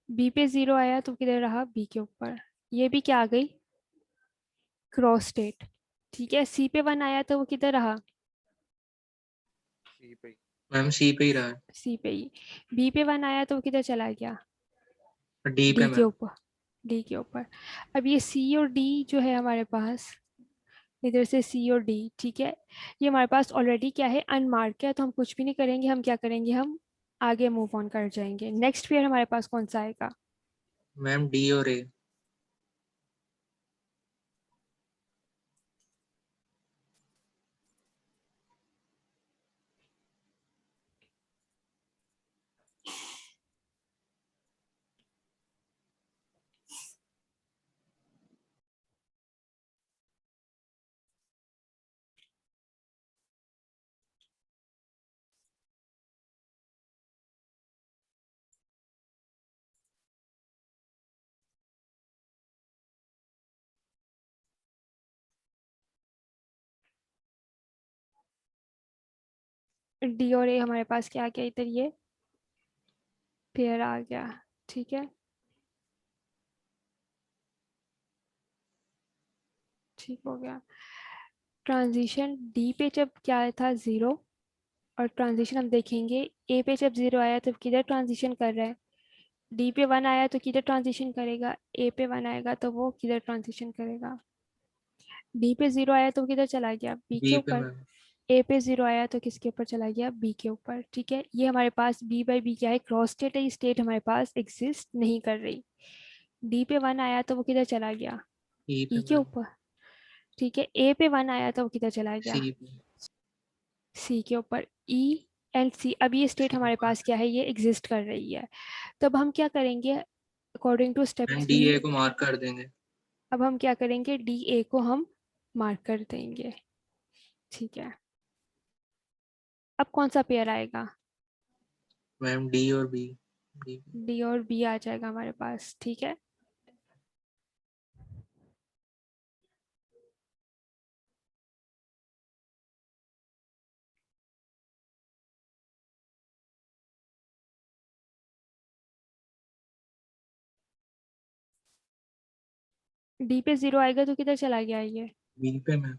बी पे 0 आया तो किधर रहा, बी के ऊपर। ये भी क्या आ गई, क्रॉस स्टेट। ठीक है, सी पे 1 आया तो वो किधर रहा, मैम सी पे ही रहा है। सी पे ही। बी पे 1 आया तो वो किधर चला गया, डी पे डी के मैम। ऊपर, डी के ऊपर। अब ये सी और डी जो है हमारे पास, इधर से सी और डी, ठीक है, ये हमारे पास ऑलरेडी क्या है, अनमार्क है, तो हम कुछ भी नहीं करेंगे, हम क्या करेंगे, हम आगे मूव ऑन कर जाएंगे। नेक्स्ट पेयर हमारे पास कौन सा आएगा, मैम डी और ए। डी और ए हमारे पास क्या आ गया, इधर ये पेयर आ गया। ठीक है, ठीक हो गया। ट्रांजिशन डी पे जब क्या था 0 और ट्रांजिशन हम देखेंगे ए पे जब 0 आया तो किधर ट्रांजिशन कर रहा है, डी पे 1 आया तो किधर ट्रांजिशन करेगा, ए पे 1 आएगा तो वो किधर ट्रांजिशन करेगा, डी पे 0 आया तो किधर चला गया, बी के बी पे ऊपर, मैम। ए पे 0 आया तो किसके ऊपर चला गया, बी के ऊपर। ठीक है, ये हमारे पास बी बाई बी क्या है, क्रॉस स्टेट है, ये स्टेट हमारे पास एग्जिस्ट नहीं कर रही। डी पे 1 आया तो वो किधर चला गया, ई पे ई के मैम। ऊपर। ठीक है, ए पे 1 आया तो वो किधर चला गया, सी पे। सी के ऊपर। ई एंड सी, अब ये स्टेट सी हमारे पर। पास क्या है, ये एग्जिस्ट कर रही है। तो अब हम क्या करेंगे, according to step ma'am 3, D A को मार्क कर देंगे। अब हम क्या करेंगे, डी ए को हम मार्क कर देंगे। ठीक है, अब कौन सा पेयर आएगा, मैम डी और बी। डी। डी और बी आ जाएगा हमारे पास। ठीक है, डी पे 0 आएगा तो किधर चला गया ये, बी पे मैम।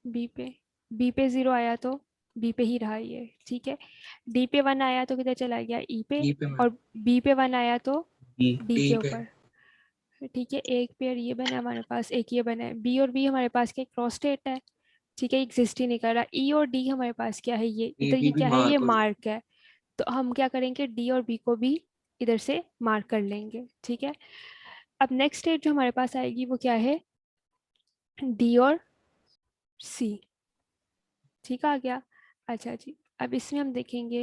बी पे, बी पे 0 आया तो बी पे ही रहा ये। ठीक है, डी पे 1 आया तो किधर चला गया, ई पे, ई पे मैम। और बी पे 1 आया तो बी। डी डी के पे। ऊपर। ठीक है, एक पेयर ये बना है हमारे पास, एक ये बना है, बी और बी हमारे पास क्या क्रॉस स्टेट है। ठीक है, एग्जिस्ट ही नहीं कर रहा। ई और डी हमारे पास क्या है, ये ए इधर बी ये भी क्या है, ये मार्क हो जाए। मार्क है। तो हम क्या करेंगे, डी और बी को भी इधर से मार्क कर लेंगे। ठीक है, अब नेक्स्ट स्टेट जो हमारे पास आएगी वो क्या है, डी और सी। ठीक आ गया। अच्छा जी, अब इसमें हम देखेंगे,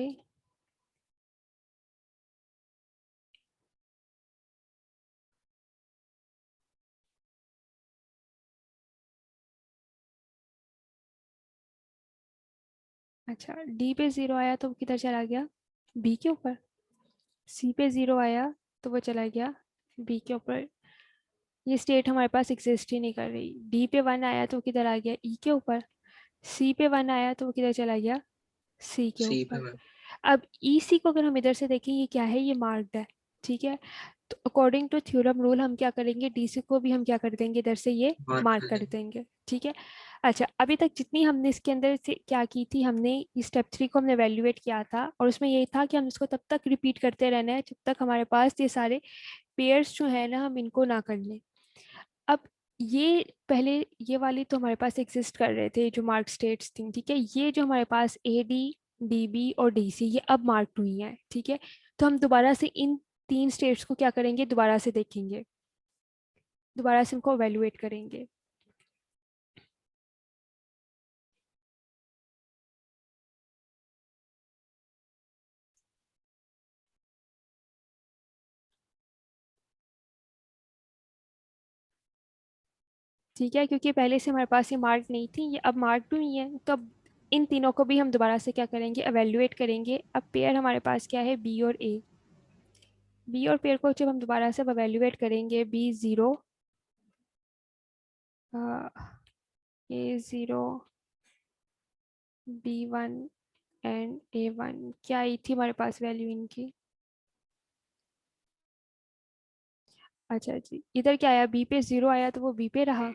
अच्छा डी पे 0 आया तो वो किधर चला गया, बी के ऊपर। सी पे 0 आया तो वो चला गया बी के ऊपर। ये स्टेट हमारे पास एग्जिस्ट ही नहीं कर रही। डी पे 1 आया तो वो किधर आ गया, ई के ऊपर। सी पे 1 आया तो वो किधर चला गया, सी के सी पे ऊपर। मैम। अब ई सी को अगर हम इधर से देखें, ये क्या है, ये मार्क्ड है। ठीक है, तो अकॉर्डिंग टू थ्योरम रूल हम क्या करेंगे, डी सी को भी हम क्या कर देंगे, इधर से ये मार्क मार्क कर कर देंगे। देंगे। ठीक है, अच्छा अभी तक जितनी हमने इसके अंदर से क्या की थी, हमने स्टेप 3 को हमने वैल्यूएट किया था, और उसमें यही था कि हम इसको तब तक रिपीट करते रहना है जब तक हमारे पास ये सारे पेयर्स जो है ना, हम इनको ना कर लें। अब ये पहले ये वाली तो हमारे पास एग्जिस्ट कर रहे थे जो मार्क स्टेट्स थी। ठीक है, ये जो हमारे पास ए डी, डी बी और डी सी, ये अब मार्क्ड हुई हैं। ठीक है, तो हम दोबारा से इन 3 स्टेट्स को क्या करेंगे, दोबारा से देखेंगे, दोबारा से इनको एवेल्युएट करेंगे। ठीक है, क्योंकि पहले से हमारे पास ये मार्क नहीं थी, ये अब मार्क हुई है, तो अब इन तीनों को भी हम दोबारा से क्या करेंगे, एवेल्युएट करेंगे। अब पेयर हमारे पास क्या है, बी और ए। बी और पेयर को जब हम दोबारा से एवेल्युएट करेंगे, बी 0, ए 0, बी 1 एंड ए 1, क्या आई थी हमारे पास वैल्यू इनकी। अच्छा जी, इधर क्या आया, बी पे 0 आया तो वो बी पे रहा,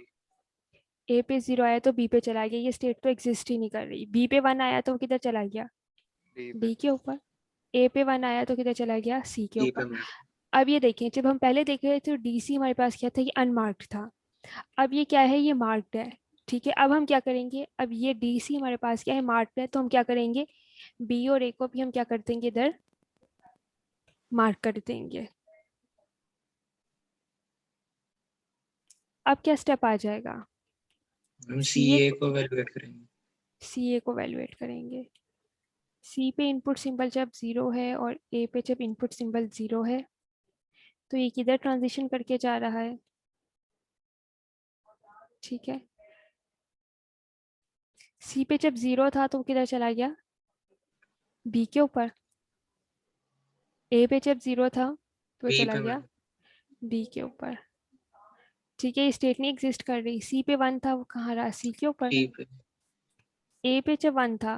ए पे 0 आया तो बी पे चला गया। ये स्टेट तो एग्जिस्ट ही नहीं कर रही। बी पे 1 आया तो वो किधर चला गया, डी के ऊपर। ए पे 1 आया तो किधर चला गया, सी के डी पे ऊपर। मैम। अब ये देखें, जब हम पहले देख रहे थे तो डी सी हमारे पास क्या था, ये अनमार्क्ड था। अब ये क्या है, ये मार्क्ड है। ठीक है, अब हम क्या करेंगे, अब ये डी सी हमारे पास क्या है, मार्क्ड है, तो हम क्या करेंगे, बी और ए को भी हम क्या कर देंगे, इधर मार्क कर देंगे। अब क्या स्टेप आ जाएगा, हम सी सी ए ए को वैल्यूएट करेंगे। सी ए को वैल्यूएट करेंगे। सी पे इनपुट सिंबल जब 0 है और ए पे जब इनपुट सिंबल 0 है, तो ये किधर ट्रांजिशन करके जा रहा है। ठीक है, सी पे जब 0 था तो वो किधर चला गया, बी के ऊपर। ए पे जब 0 था तो वो बी चला पे गया मैम। बी के ऊपर। ठीक है, स्टेट नहीं एग्जिस्ट कर रही। सी पे 1 था, वो कहाँ रहा, सी के ऊपर। सी पे ए पे जब 1 था,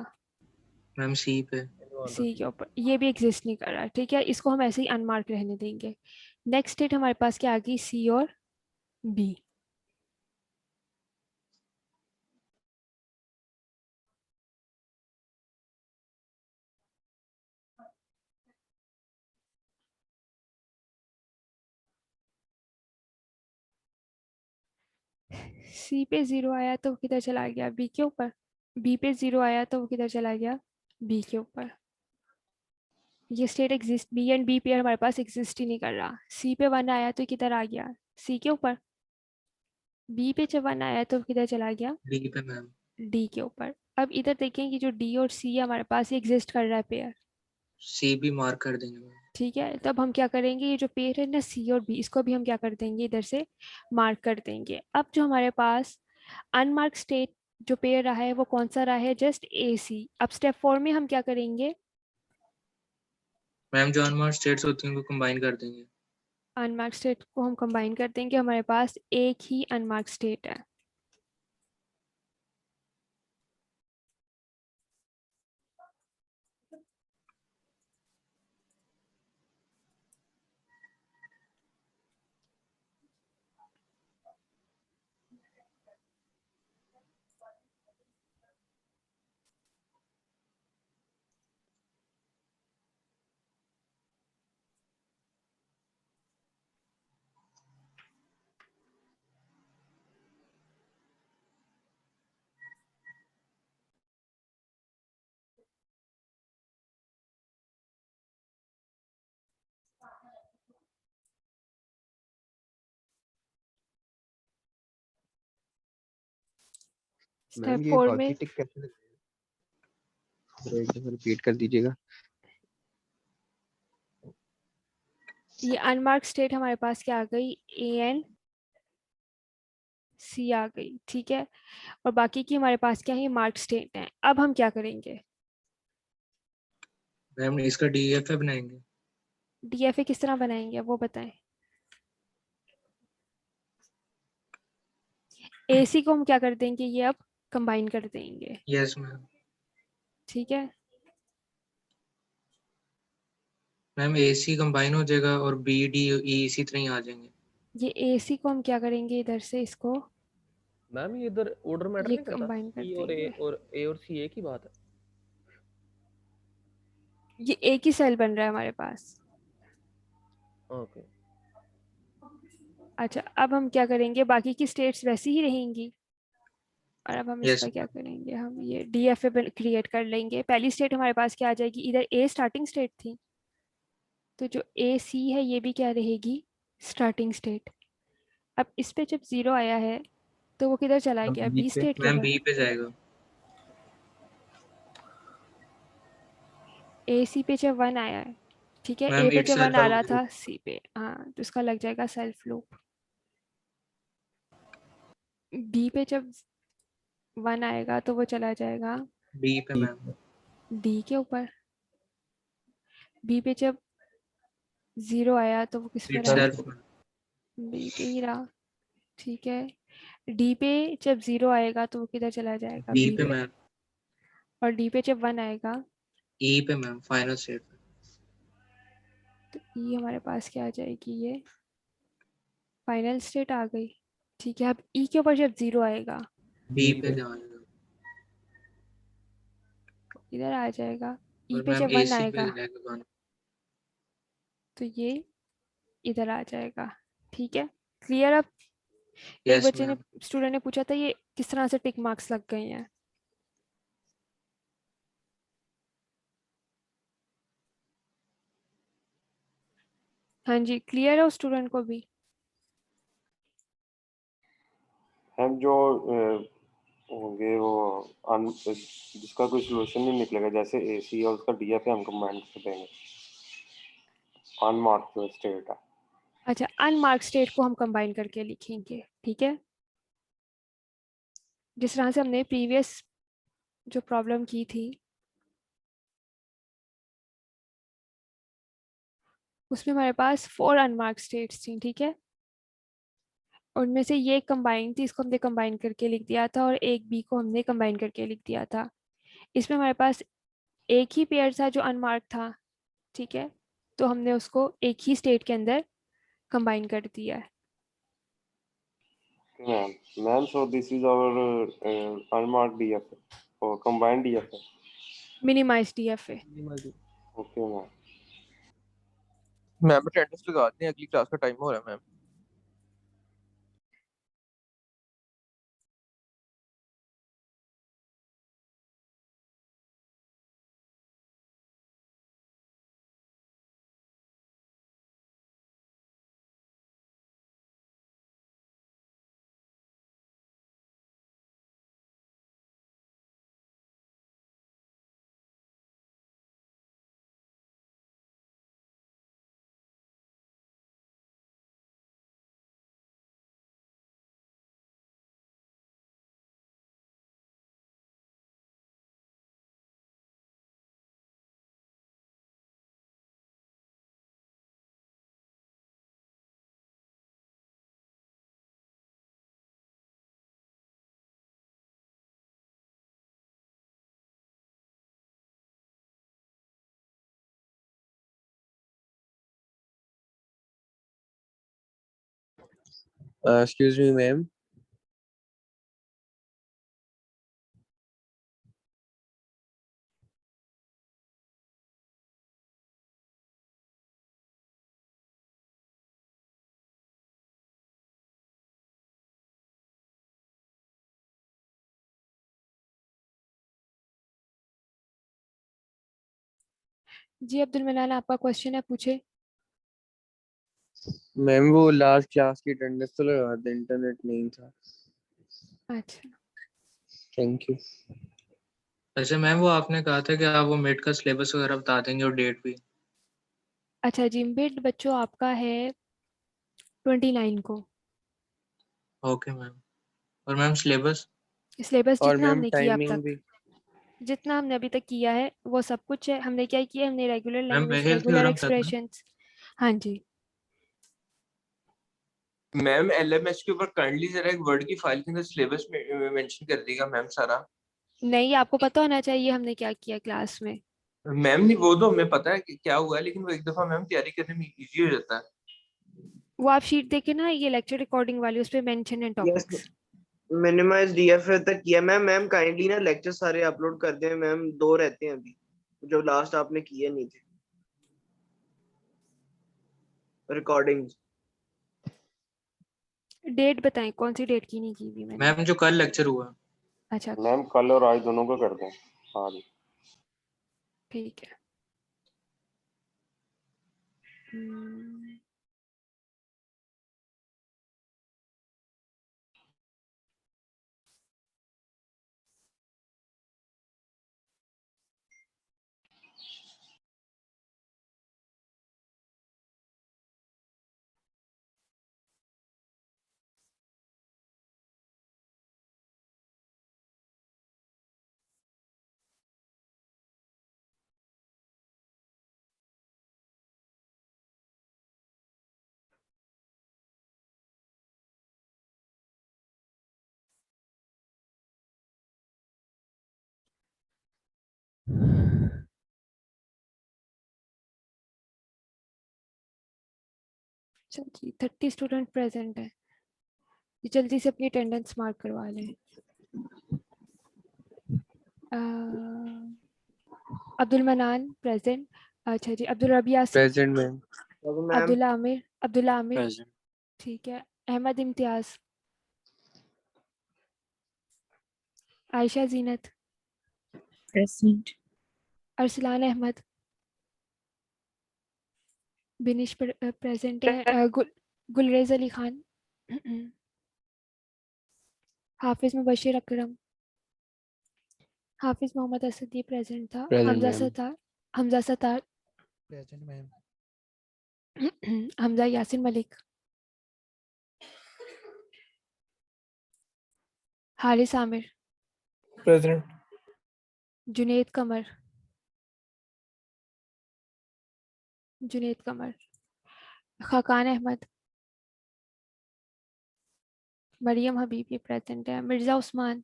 मैम। सी पे। सी के ऊपर, ये भी एग्जिस्ट नहीं कर रहा। ठीक है, इसको हम ऐसे ही अनमार्क रहने देंगे। नेक्स्ट स्टेट हमारे पास क्या आ गई, सी और बी। सी पे 0 आया तो वो किधर चला गया? बी के ऊपर। बी पे 0 आया तो वो किधर चला गया? बी के ऊपर। ये state exist, B and B pair हमारे पास एग्जिस्ट ही नहीं कर रहा। सी पे 1 आया तो किधर आ गया? सी के ऊपर। बी पे जब 1 आया तो किधर चला गया? डी पे मैम। डी के ऊपर। अब इधर देखें कि जो डी और सी है हमारे पास ये एग्जिस्ट कर रहा है पेयर। सी भी मार्क कर देंगे मैम। ठीक है, तब हम क्या करेंगे, ये जो पेयर है ना सी और बी, इसको भी हम क्या कर देंगे, इधर से मार्क कर देंगे। अब जो हमारे पास अनमार्क स्टेट जो पेयर रहा है वो कौन सा रहा है? जस्ट ए सी। अब स्टेप 4 में हम क्या करेंगे? मैम जो अनमार्क्ड स्टेट्स होती हैं उनको कंबाइन कर देंगे। अनमार्क स्टेट को हम कंबाइन कर देंगे, हमारे पास एक ही अनमार्क स्टेट है। स्टेप मैम ये 4 बाकी में टिक कैसे लगेगा? जरा एक दफा रिपीट कर दीजिएगा। ये अनमार्क स्टेट हमारे पास क्या आ गई? ए एंड सी आ गई। ठीक है, और बाकी की हमारे पास क्या है? मार्क स्टेट है। अब हम क्या करेंगे? मैम इसका डीएफए बनाएंगे। डीएफए किस तरह बनाएंगे वो बताएं। एसी को हम क्या कर देंगे, ये अब कंबाइन कर देंगे। Yes ma'am. ठीक है, मैम एसी कंबाइन हो जाएगा और बी डी ई इसी तरह ही आ जाएंगे। ये एसी को हम क्या करेंगे, इधर से इसको मैम ये इधर ऑर्डर मैटर ये नहीं करता, कंबाइन कर ई और ए देंगे। और ए और सी एक ही बात है। ये एक ही सेल बन रहा है हमारे पास। ओके अच्छा, अब हम क्या करेंगे, बाकी की स्टेट्स वैसी ही रहेंगी। और अब हम यस इसका क्या करेंगे, हम ये डीएफए क्रिएट कर लेंगे। पहली स्टेट हमारे पास क्या आ जाएगी, इधर ए स्टार्टिंग स्टेट थी, तो जो ए सी है ये भी क्या रहेगी? Starting state. अब इस पे जब 0 आया है तो वो किधर चला अब गया? बी बी पे स्टेट के मैम ऊपर। बी पे जाएगा। ए सी पे जब 1 आया है, ठीक है, मैम ए पे इट्स जब 1 सेल्फ आ अ रहा लूप। था सी पे, हाँ तो उसका लग जाएगा सेल्फ लूप। बी पे जब 1 आएगा तो वो चला जाएगा डी पे मैम। डी के ऊपर। बी पे जब 0 आया तो वो किस पे इट्स रहा? सेल्फ। बी पे ही रहा। ठीक है, डी पे जब 0 आएगा तो वो किधर चला जाएगा? बी बी पे पे। मैम। और डी पे जब 1 आएगा ई पे मैम फाइनल स्टेट पे। तो ई हमारे पास क्या आ जाएगी, ये फाइनल स्टेट आ गई। ठीक है, अब ई के ऊपर जब 0 आएगा बी पे जाएगा इधर आ जाएगा। ई और पे मैम जब 1 एसी पे आएगा जाएगा 1। तो ये इधर आ जाएगा। ठीक है, क्लियर। अब एक यस बच्चे ने, मैम। स्टूडेंट ने पूछा था ये किस तरह से टिक मार्क्स लग गए हैं। हाँ जी, क्लियर है उस स्टूडेंट को भी? हम जो होंगे वो जिसका कोई सोल्यूशन नहीं निकलेगा, जैसे एसी और उसका डीएफ हम कंबाइन कर देंगे। अनमार्क्ड जो स्टेट है। अच्छा, अनमार्क स्टेट को हम कंबाइन करके लिखेंगे। ठीक है, जिस तरह से हमने प्रीवियस जो प्रॉब्लम की थी उसमें हमारे पास 4 अनमार्क स्टेट्स थी। ठीक है, उनमें से ये कंबाइन थी, इसको हमने कंबाइन करके लिख दिया था, और एक बी को हमने कंबाइन करके लिख दिया था। इसमें हमारे पास एक ही पेयर था जो अनमार्क था। ठीक है, तो हमने उसको एक ही स्टेट के अंदर कंबाइन कर दिया है। Ma'am so this is our unmarked DFA or combined DFA. Minimize DFA. Okay ma'am. Ma'am attendance लगा दें, अगली क्लास का टाइम हो रहा है मैम। Excuse me, ma'am. जी अब्दुल मनान, आपका क्वेश्चन है, पूछे। मैम वो लास्ट क्लास की अटेंडेंस तो लगा दे, इंटरनेट नहीं था। अच्छा, थैंक यू। अच्छा मैम, वो आपने कहा था कि आप वो मिड का सिलेबस वगैरह बता देंगे और डेट भी। अच्छा जी, मिड बच्चों आपका है 29 को। Okay ma'am. और मैम सिलेबस? सिलेबस और जितना मैम हमने किया अब टाइमिंग तक, भी? जितना हमने अभी तक किया है वो सब कुछ है। हमने क्या किया, हमने रेगुलर मैम लैंग्वेज, बेहेल रेगुलर थ्योरम तक ना? एक्सप्रेशंस। हाँ जी। मैम एलएमएस के ऊपर काइंडली जरा एक वर्ड की फाइल के अंदर सिलेबस में मेंशन कर देगा मैम सारा। नहीं, आपको पता होना चाहिए हमने क्या किया क्लास में। मैम नहीं, वो तो हमें पता है कि क्या हुआ है, लेकिन वो एक दफा मैम तैयारी करने में इजी हो जाता है। वो आप शीट देखे ना, ये लेक्चर रिकॉर्डिंग वाली, उस पे मेंशन है यस, टॉपिक्स। मिनिमाइज डीएफए तक किया मैम। मैम काइंडली ना लेक्चर सारे अपलोड कर दें मैम, 2 रहते हैं अभी जो लास्ट आपने किए नहीं थे, रिकॉर्डिंग्स। डेट बताएं, कौन सी डेट की नहीं की हुई मैंने। मैम जो कल लेक्चर हुआ। अच्छा, मैम कल और आज दोनों का कर दें। हाँ जी। ठीक है। हम्म, चलिए 30 स्टूडेंट प्रेजेंट है, जल्दी से अपनी अटेंडेंस मार्क करवा लें। अब्दुल मनान प्रेजेंट। अच्छा जी, Abdul Rabi Asif, present ma'am. Ma'am Abdullah Amir, present. ठीक है। अहमद इम्तियाज, आयशा जीनत, Present. अरसलान अहमद, बिनिश प्रेजेंट है। गुलरेज अली खान, हाफिज मुबशिर अकरम, हाफिज मोहम्मद असदी प्रेजेंट था। Present ma'am. Hamza Sattar, present ma'am. Hamza Yasin Malik, Haris Amir, present. Junaid Qamar, Khaqan Ahmad, Maryam Habibi present है। Mirza Usman,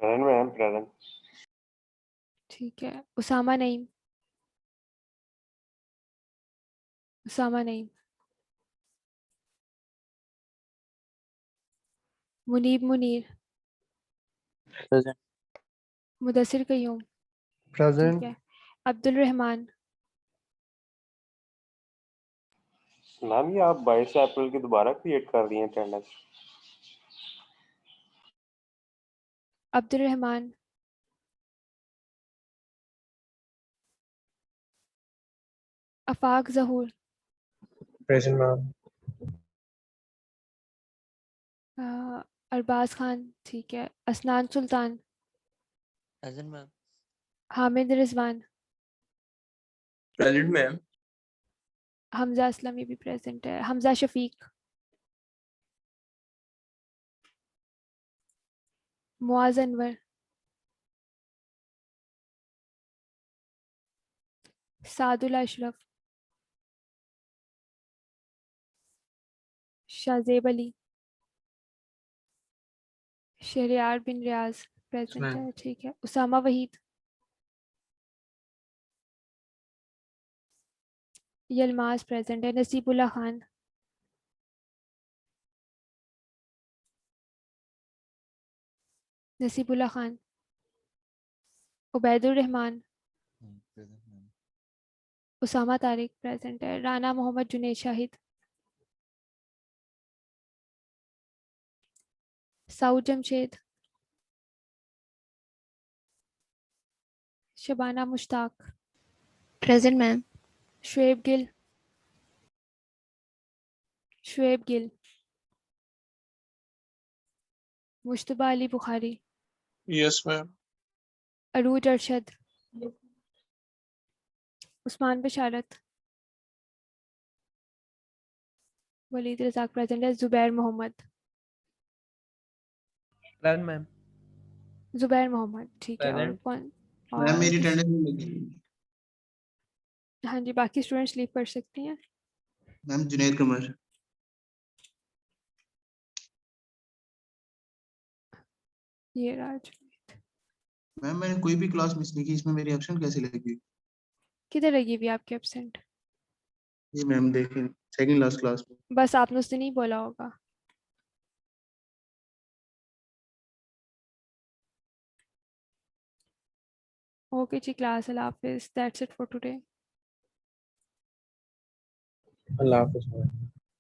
present ma'am present. ठीक है। उसामा नईम, मुनीब मुनीर, प्रेजेंट। मुदस्सिर कयूम, ठीक प्रेजेंट। है। अब्दुल रहमान, मैम ये आप 22 अप्रैल की दोबारा क्रिएट कर दिए attendance? Abdul Rehman, Afaq Zahoor, present ma'am. Arbaz Khan, ठीक है। Asnan Sultan, present ma'am. Hamid Rizwan, present ma'am. Hamza Aslami भी प्रेजेंट है। हमजा शफीक, मुआज अनवर, सादुल अशरफ, शाजेब अली, शहरियार बिन रियाज प्रेजेंट मैम है, ठीक है। उसामा वहीद, यलमाज प्रेजेंट है। नसीबुल्ला खान, नसीबुल्ला खान, उबैदुर रहमान, उसामा तारिक प्रेजेंट है, Rana Mohammad Junaid Shahid, Saud Jamshed, Shabana Mushtaq, Present, ma'am. Shoaib Gill, Shoaib Gill, Mushtaba Ali Bukhari, Yes, ma'am. अरूज अरशद, उस्मान बशारत, वलीद रज़ाक प्रेजेंट है, जुबैर मोहम्मद, Present, ma'am. जुबैर मोहम्मद, ठीक है। और Present. कौन मैम और मेरी किस- अटेंडेंस नहीं लगी। हाँ जी, बाकी स्टूडेंट्स लीव कर सकती हैं। मैम जुनैद कमर। ये राज मैम मैंने कोई भी क्लास मिस नहीं की, इसमें मेरी एब्सेंट कैसे लगी? किधर लगी हुई है आपकी एब्सेंट? ये मैम देखें सेकंड लास्ट क्लास में। बस आपने उसने नहीं बोला होगा। ओके जी, क्लास अल्लाह हाफिज़, that's it for today. Allah Hafiz, ma'am.